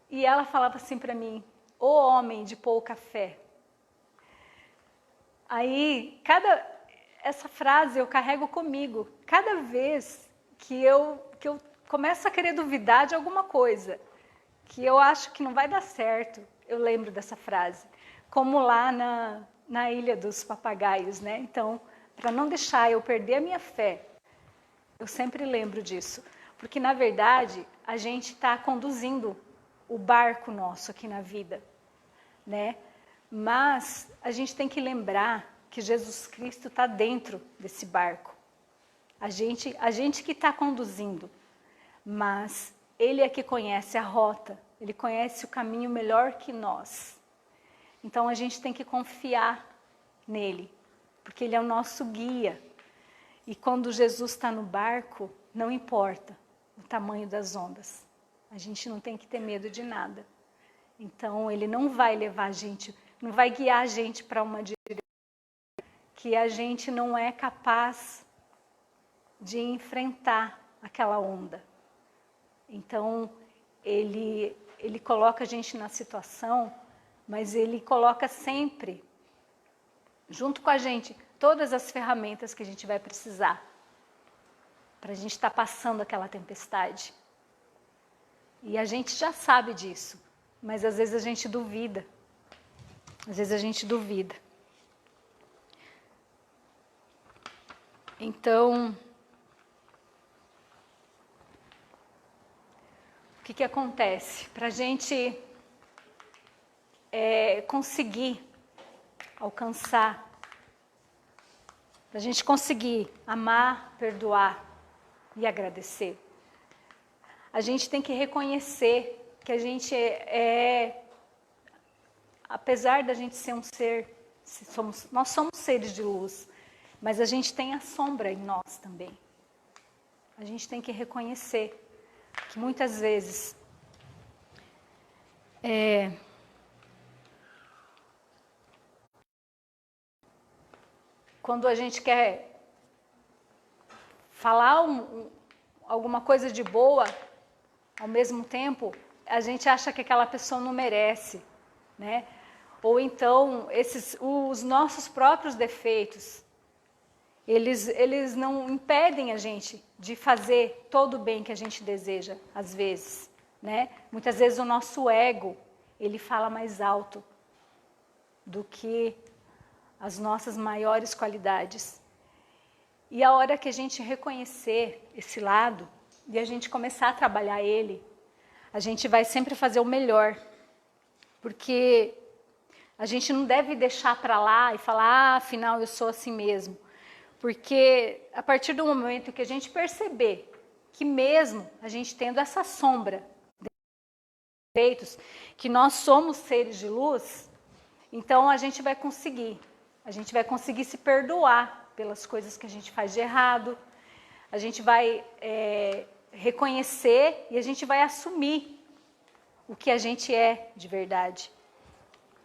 E ela falava assim para mim: "Ô homem de pouca fé". Aí, essa frase eu carrego comigo. Cada vez que eu começo a querer duvidar de alguma coisa, que eu acho que não vai dar certo, eu lembro dessa frase. Como lá na Ilha dos Papagaios, né? Então, para não deixar eu perder a minha fé, eu sempre lembro disso. Porque, na verdade, a gente está conduzindo o barco nosso aqui na vida, né? Mas a gente tem que lembrar que Jesus Cristo está dentro desse barco. A gente que está conduzindo, mas Ele é que conhece a rota, Ele conhece o caminho melhor que nós. Então a gente tem que confiar nele, porque Ele é o nosso guia. E quando Jesus está no barco, não importa o tamanho das ondas. A gente não tem que ter medo de nada. Então Ele não vai levar a gente, não vai guiar a gente para uma direção que a gente não é capaz de enfrentar aquela onda. Então, ele coloca a gente na situação, mas Ele coloca sempre, junto com a gente, todas as ferramentas que a gente vai precisar para a gente estar passando aquela tempestade. E a gente já sabe disso, mas às vezes a gente duvida. Às vezes a gente duvida. Então, o que acontece? Para a gente conseguir alcançar, para a gente conseguir amar, perdoar e agradecer, a gente tem que reconhecer que a gente apesar da gente ser um ser, nós somos seres de luz, mas a gente tem a sombra em nós também. A gente tem que reconhecer que muitas vezes quando a gente quer falar alguma coisa de boa, ao mesmo tempo, a gente acha que aquela pessoa não merece, né? Ou então, os nossos próprios defeitos, eles não impedem a gente de fazer todo o bem que a gente deseja, às vezes, né? Muitas vezes o nosso ego, ele fala mais alto do que as nossas maiores qualidades. E a hora que a gente reconhecer esse lado e a gente começar a trabalhar ele, a gente vai sempre fazer o melhor. Porque a gente não deve deixar para lá e falar, afinal eu sou assim mesmo. Porque a partir do momento que a gente perceber que mesmo a gente tendo essa sombra, defeitos, que nós somos seres de luz, então a gente vai conseguir se perdoar pelas coisas que a gente faz de errado, a gente vai reconhecer e a gente vai assumir o que a gente é de verdade.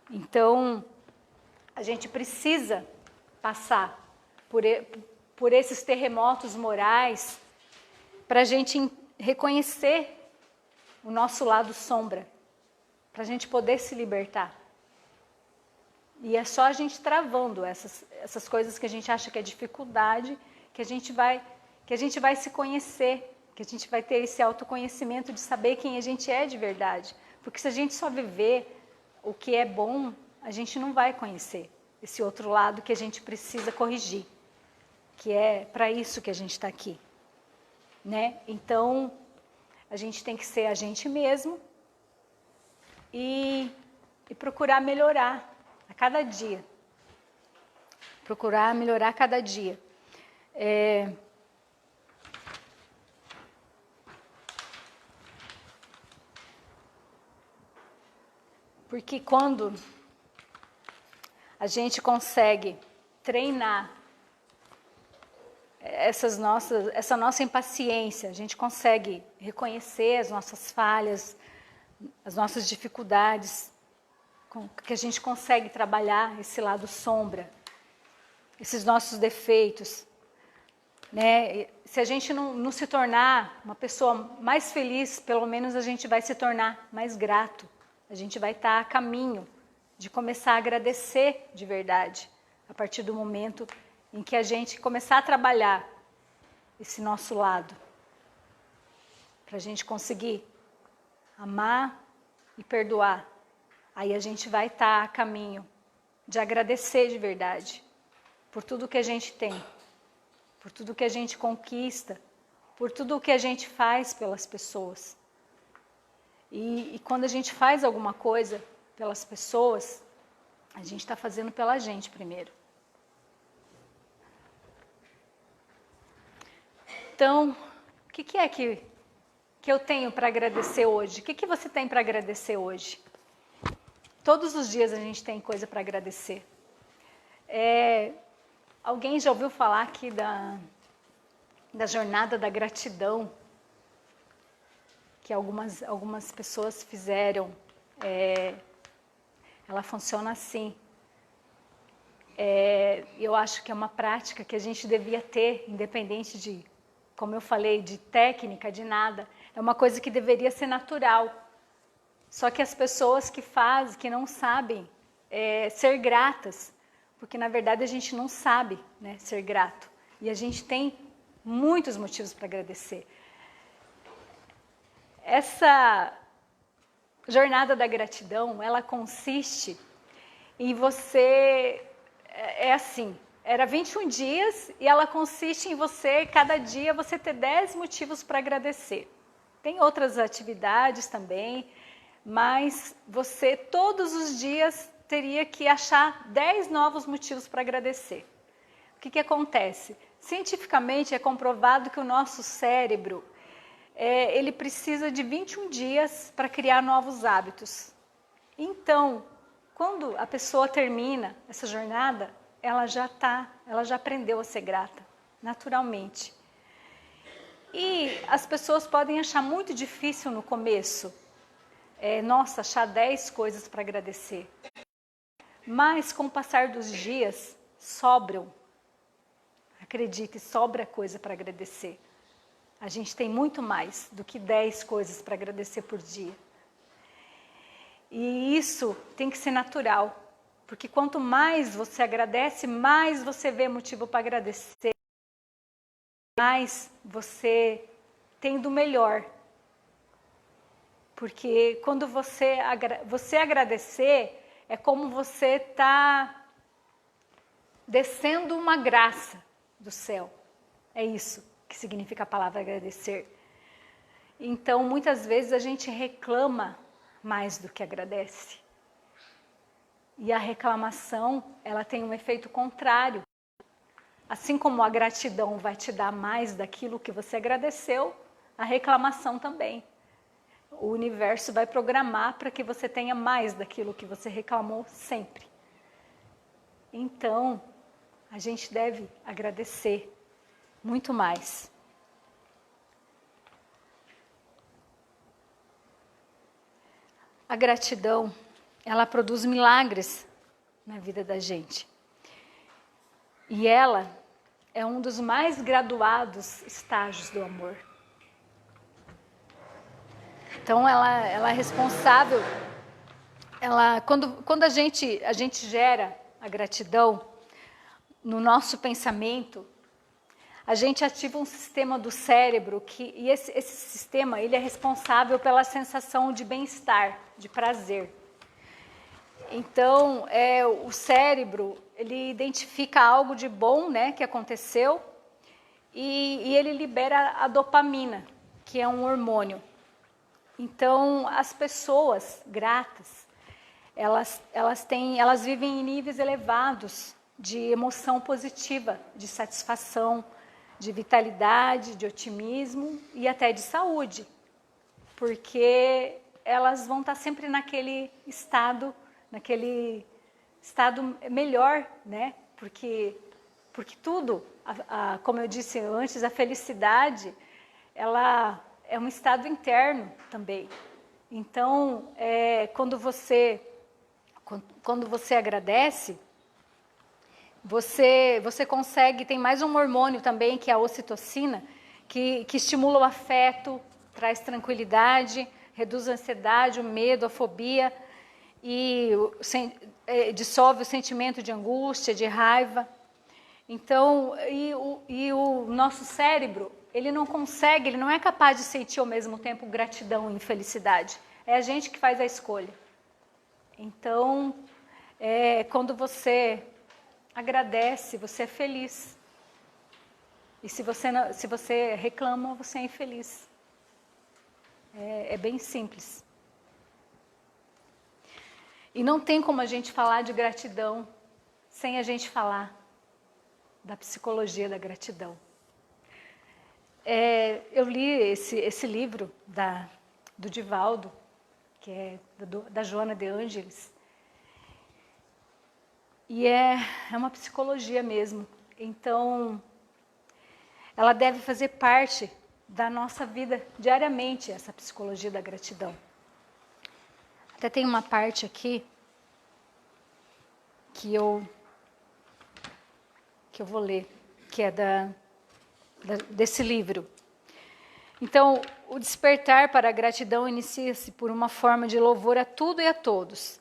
Então, a gente precisa passar por esses terremotos morais para a gente reconhecer o nosso lado sombra, para a gente poder se libertar. E é só a gente travando essas coisas que a gente acha que é dificuldade, que a gente vai se conhecer, que a gente vai ter esse autoconhecimento de saber quem a gente é de verdade. Porque se a gente só viver o que é bom, a gente não vai conhecer esse outro lado que a gente precisa corrigir, que é para isso que a gente está aqui, né? Então, a gente tem que ser a gente mesmo e procurar melhorar a cada dia. Procurar melhorar a cada dia. Porque quando a gente consegue treinar essa nossa impaciência, a gente consegue reconhecer as nossas falhas, as nossas dificuldades, que a gente consegue trabalhar esse lado sombra, esses nossos defeitos, né? Se a gente não se tornar uma pessoa mais feliz, pelo menos a gente vai se tornar mais grato. A gente vai estar a caminho de começar a agradecer de verdade, a partir do momento em que a gente começar a trabalhar esse nosso lado, para a gente conseguir amar e perdoar. Aí a gente vai estar a caminho de agradecer de verdade por tudo que a gente tem, por tudo que a gente conquista, por tudo que a gente faz pelas pessoas. E quando a gente faz alguma coisa pelas pessoas, a gente está fazendo pela gente primeiro. Então, o que é que eu tenho para agradecer hoje? O que você tem para agradecer hoje? Todos os dias a gente tem coisa para agradecer. Alguém já ouviu falar aqui da jornada da gratidão? Que algumas pessoas fizeram. Ela funciona assim. Eu acho que é uma prática que a gente devia ter, independente de, como eu falei, de técnica, de nada. É uma coisa que deveria ser natural. Só que as pessoas que não sabem ser gratas, porque na verdade a gente não sabe, né, ser grato. E a gente tem muitos motivos para agradecer. essa jornada da gratidão, ela consiste em você, assim, era 21 dias e ela consiste em você, cada dia, você ter 10 motivos para agradecer. Tem outras atividades também, mas você todos os dias teria que achar 10 novos motivos para agradecer. O que acontece? Cientificamente é comprovado que o nosso cérebro, ele precisa de 21 dias para criar novos hábitos. Então, quando a pessoa termina essa jornada, ela já aprendeu a ser grata, naturalmente. E as pessoas podem achar muito difícil no começo, nossa, achar 10 coisas para agradecer. Mas com o passar dos dias, sobram. Acredite, sobra coisa para agradecer. A gente tem muito mais do que 10 coisas para agradecer por dia. E isso tem que ser natural, porque quanto mais você agradece, mais você vê motivo para agradecer, mais você tem do melhor. Porque quando você agradecer, é como você está descendo uma graça do céu. É isso que significa a palavra agradecer. Então, muitas vezes a gente reclama mais do que agradece. E a reclamação, ela tem um efeito contrário. Assim como a gratidão vai te dar mais daquilo que você agradeceu, a reclamação também. O universo vai programar para que você tenha mais daquilo que você reclamou sempre. Então, a gente deve agradecer muito mais. A gratidão, ela produz milagres na vida da gente. E ela é um dos mais graduados estágios do amor. Então, ela é responsável. Quando a gente gera a gratidão no nosso pensamento, a gente ativa um sistema do cérebro e esse sistema ele é responsável pela sensação de bem-estar, de prazer. Então, o cérebro ele identifica algo de bom, né, que aconteceu e ele libera a dopamina, que é um hormônio. Então, as pessoas gratas, elas vivem em níveis elevados de emoção positiva, de satisfação, de vitalidade, de otimismo e até de saúde, porque elas vão estar sempre naquele estado melhor, né? Porque tudo, como eu disse antes, a felicidade, ela é um estado interno também. Então, quando você agradece, você consegue, tem mais um hormônio também, que é a ocitocina, que estimula o afeto, traz tranquilidade, reduz a ansiedade, o medo, a fobia, e dissolve o sentimento de angústia, de raiva. Então, o nosso cérebro, ele não é capaz de sentir ao mesmo tempo gratidão e felicidade. É a gente que faz a escolha. Então, quando você agradece, você é feliz. E se você reclama, você é infeliz. É bem simples. E não tem como a gente falar de gratidão sem a gente falar da psicologia da gratidão. Eu li esse livro do Divaldo, que é da Joana de Ângeles, e é uma psicologia mesmo. Então, ela deve fazer parte da nossa vida diariamente, essa psicologia da gratidão. Até tem uma parte aqui que eu vou ler, que é desse livro. Então, o despertar para a gratidão inicia-se por uma forma de louvor a tudo e a todos.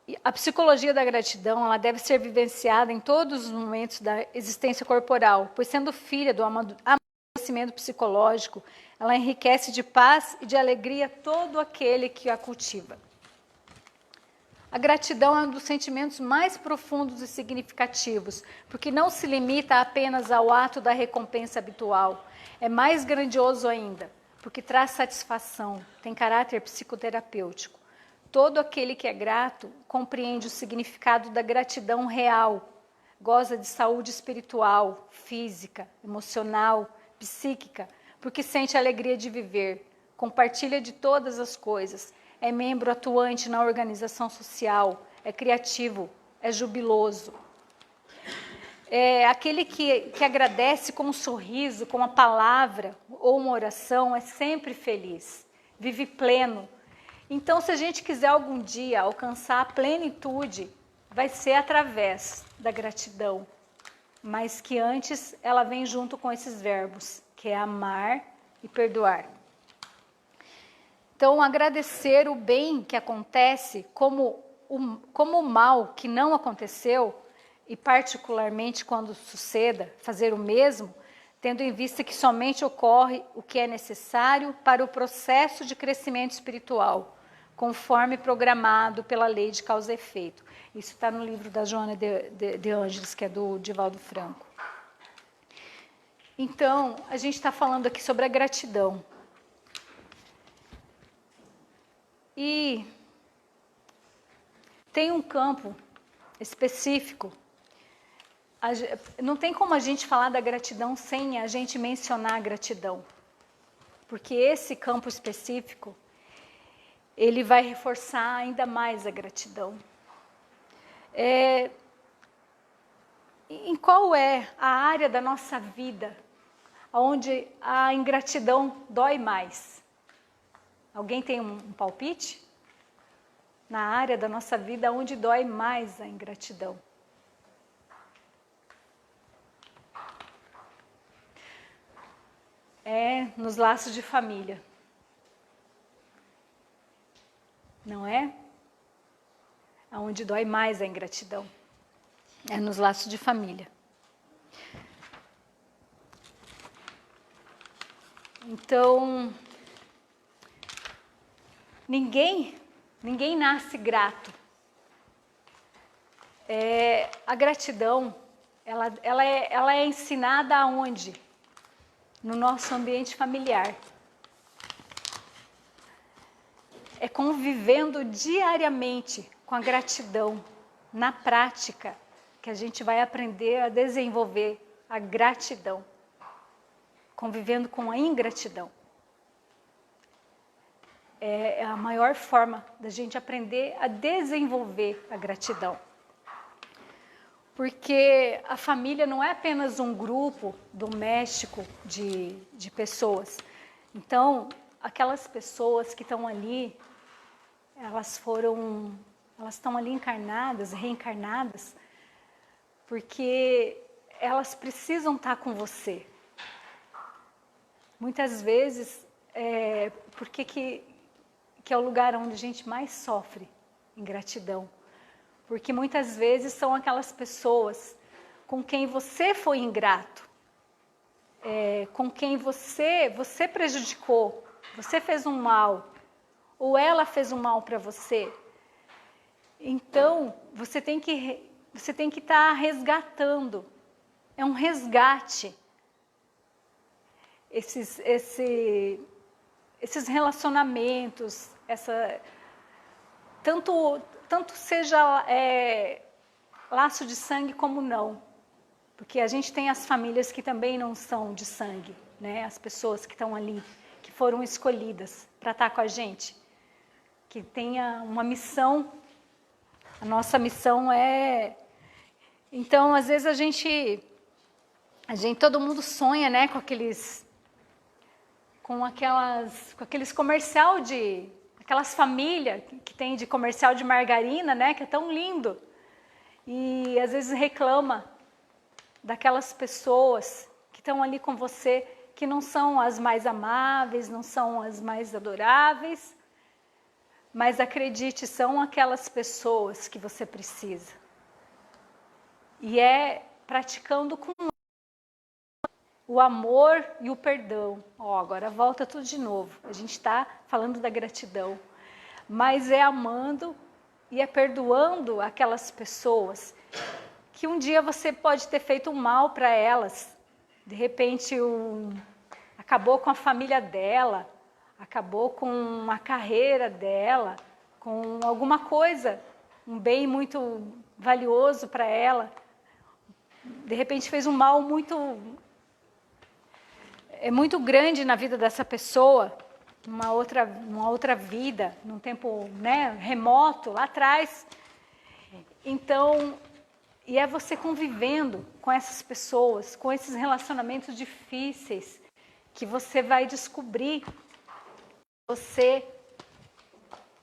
E a psicologia da gratidão, ela deve ser vivenciada em todos os momentos da existência corporal, pois sendo filha do amadurecimento psicológico, Ela enriquece de paz e de alegria todo aquele que a cultiva. A gratidão é um dos sentimentos mais profundos e significativos, porque não se limita apenas ao ato da recompensa habitual. É mais grandioso ainda, porque traz satisfação, tem caráter psicoterapêutico. Todo aquele que é grato compreende o significado da gratidão real, goza de saúde espiritual, física, emocional, psíquica, porque sente a alegria de viver, compartilha de todas as coisas, é membro atuante na organização social, é criativo, é jubiloso. É aquele que agradece com um sorriso, com uma palavra ou uma oração, é sempre feliz, vive pleno. Então, se a gente quiser algum dia alcançar a plenitude, vai ser através da gratidão, mas que antes ela vem junto com esses verbos, que é amar e perdoar. Então, agradecer o bem que acontece como o mal que não aconteceu, e particularmente quando suceda, fazer o mesmo, tendo em vista que somente ocorre o que é necessário para o processo de crescimento espiritual, conforme programado pela lei de causa e efeito. Isso está no livro da Joana de Ângeles, que é do Divaldo Franco. Então, a gente está falando aqui sobre a gratidão. E tem um campo específico. Não tem como a gente falar da gratidão sem a gente mencionar a gratidão. Porque esse campo específico, ele vai reforçar ainda mais a gratidão. Em qual é a área da nossa vida onde a ingratidão dói mais? Alguém tem um palpite? Na área da nossa vida onde dói mais a ingratidão? É nos laços de família. Não é? Onde dói mais a ingratidão. É nos laços de família. Então, ninguém nasce grato. A gratidão, ela é ensinada aonde? No nosso ambiente familiar. É convivendo diariamente com a gratidão, na prática, que a gente vai aprender a desenvolver a gratidão, convivendo com a ingratidão. É a maior forma da gente aprender a desenvolver a gratidão. Porque a família não é apenas um grupo doméstico de pessoas. Então, aquelas pessoas que estão ali, elas estão ali encarnadas, reencarnadas, porque elas precisam estar com você. Muitas vezes, porque que é o lugar onde a gente mais sofre ingratidão. Porque muitas vezes são aquelas pessoas com quem você foi ingrato, com quem você prejudicou, você fez um mal, ou ela fez um mal para você. Então, você tem que estar resgatando. É um resgate. Esses relacionamentos, tanto seja laço de sangue como não. Porque a gente tem as famílias que também não são de sangue, né? As pessoas que estão ali, que foram escolhidas para estar com a gente, que tenha uma missão. A nossa missão é... Então, às vezes todo mundo sonha, né, com aqueles comercial aquelas famílias que tem de comercial de margarina, né, que é tão lindo. E às vezes reclama daquelas pessoas que estão ali com você, que não são as mais amáveis, não são as mais adoráveis, mas acredite, são aquelas pessoas que você precisa. E é praticando com o amor e o perdão. Agora volta tudo de novo. A gente está falando da gratidão. Mas é amando e é perdoando aquelas pessoas que um dia você pode ter feito um mal para elas. De repente, acabou com a família dela, acabou com a carreira dela, com alguma coisa, um bem muito valioso para ela. De repente fez um mal muito grande na vida dessa pessoa, numa outra vida, num tempo, né, remoto, lá atrás. Então, e é você convivendo com essas pessoas, com esses relacionamentos difíceis, que você vai descobrir que você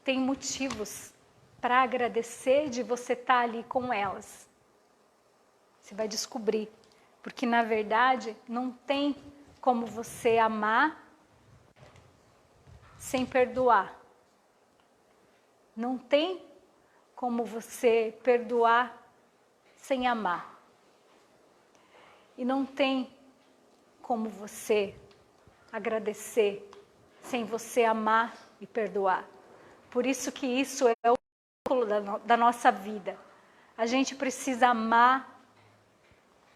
tem motivos para agradecer de você estar ali com elas. Você vai descobrir, porque na verdade não tem como você amar sem perdoar. Não tem como você perdoar sem amar. E não tem como você agradecer sem você amar e perdoar. Por isso que isso é o ciclo da nossa vida. A gente precisa amar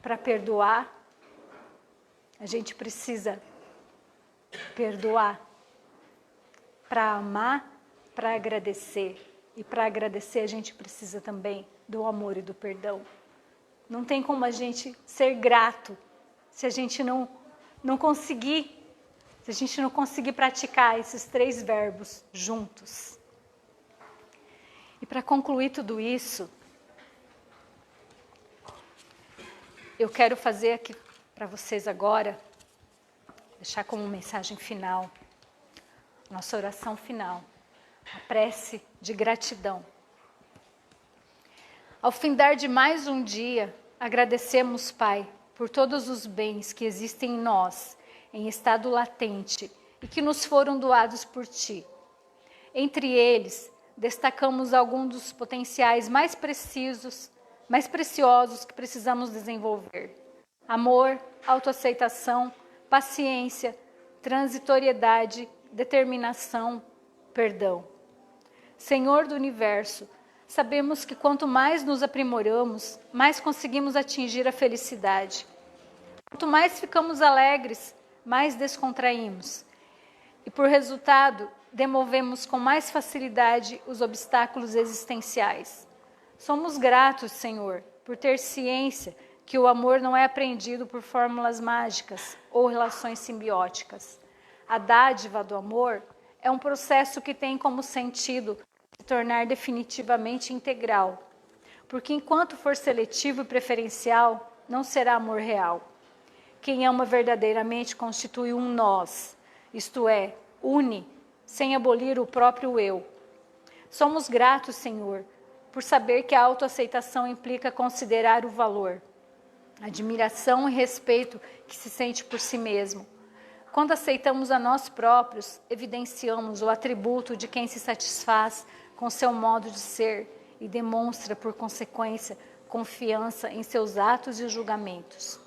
para perdoar. A gente precisa perdoar para amar, para agradecer. E para agradecer a gente precisa também do amor e do perdão. Não tem como a gente ser grato se a gente não conseguir, se a gente não conseguir praticar esses 3 verbos juntos. E para concluir tudo isso, eu quero fazer aqui para vocês agora, deixar como mensagem final, nossa oração final, a prece de gratidão. Ao findar de mais um dia, agradecemos, Pai, por todos os bens que existem em nós, em estado latente, e que nos foram doados por Ti. Entre eles, destacamos alguns dos potenciais mais preciosos que precisamos desenvolver. Amor, autoaceitação, paciência, transitoriedade, determinação, perdão. Senhor do Universo, sabemos que quanto mais nos aprimoramos, mais conseguimos atingir a felicidade. Quanto mais ficamos alegres, mais descontraímos. E por resultado, demovemos com mais facilidade os obstáculos existenciais. Somos gratos, Senhor, por ter ciência que o amor não é aprendido por fórmulas mágicas ou relações simbióticas. A dádiva do amor é um processo que tem como sentido se tornar definitivamente integral, porque enquanto for seletivo e preferencial, não será amor real. Quem ama verdadeiramente constitui um nós, isto é, une, sem abolir o próprio eu. Somos gratos, Senhor, por saber que a autoaceitação implica considerar o valor, admiração e respeito que se sente por si mesmo. Quando aceitamos a nós próprios, evidenciamos o atributo de quem se satisfaz com seu modo de ser e demonstra, por consequência, confiança em seus atos e julgamentos.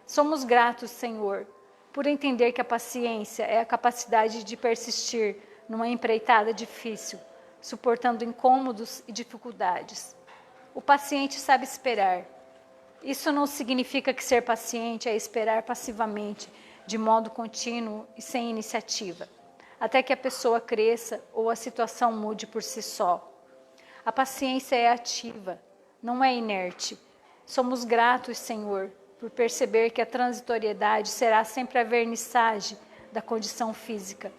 Somos gratos, Senhor, por entender que a paciência é a capacidade de persistir numa empreitada difícil, suportando incômodos e dificuldades. O paciente sabe esperar. Isso não significa que ser paciente é esperar passivamente, de modo contínuo e sem iniciativa, até que a pessoa cresça ou a situação mude por si só. A paciência é ativa, não é inerte. Somos gratos, Senhor, por perceber que a transitoriedade será sempre a vernissagem da condição física.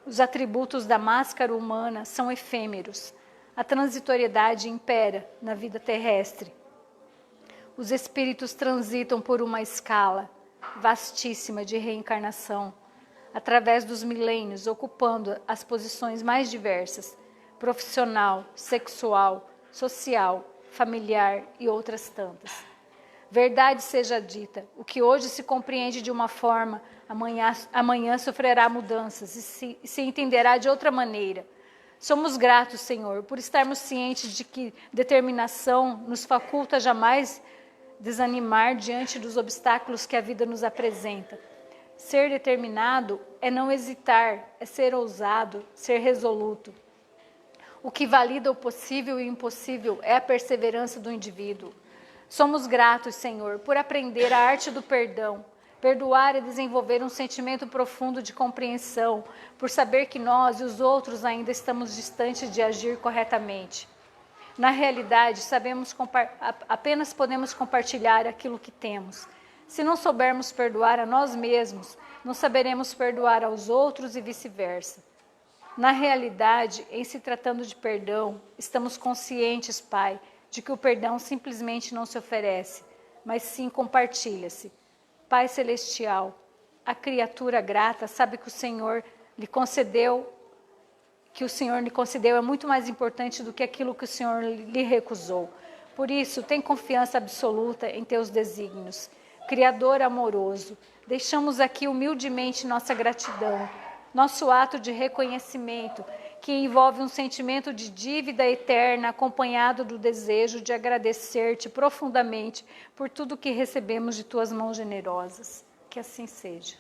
Os atributos da máscara humana são efêmeros. A transitoriedade impera na vida terrestre. Os espíritos transitam por uma escala vastíssima de reencarnação, através dos milênios, ocupando as posições mais diversas, profissional, sexual, social, familiar e outras tantas. Verdade seja dita, o que hoje se compreende de uma forma, amanhã sofrerá mudanças e se entenderá de outra maneira. Somos gratos, Senhor, por estarmos cientes de que determinação nos faculta jamais desanimar diante dos obstáculos que a vida nos apresenta. Ser determinado é não hesitar, é ser ousado, ser resoluto. O que valida o possível e o impossível é a perseverança do indivíduo. Somos gratos, Senhor, por aprender a arte do perdão, perdoar e desenvolver um sentimento profundo de compreensão, por saber que nós e os outros ainda estamos distantes de agir corretamente. Na realidade, apenas podemos compartilhar aquilo que temos. Se não soubermos perdoar a nós mesmos, não saberemos perdoar aos outros e vice-versa. Na realidade, em se tratando de perdão, estamos conscientes, Pai, de que o perdão simplesmente não se oferece, mas sim compartilha-se. Pai Celestial, a criatura grata sabe que o Senhor lhe concedeu é muito mais importante do que aquilo que o Senhor lhe recusou. Por isso, tem confiança absoluta em teus desígnios. Criador amoroso, deixamos aqui humildemente nossa gratidão, nosso ato de reconhecimento, que envolve um sentimento de dívida eterna, acompanhado do desejo de agradecer-te profundamente por tudo que recebemos de tuas mãos generosas. Que assim seja.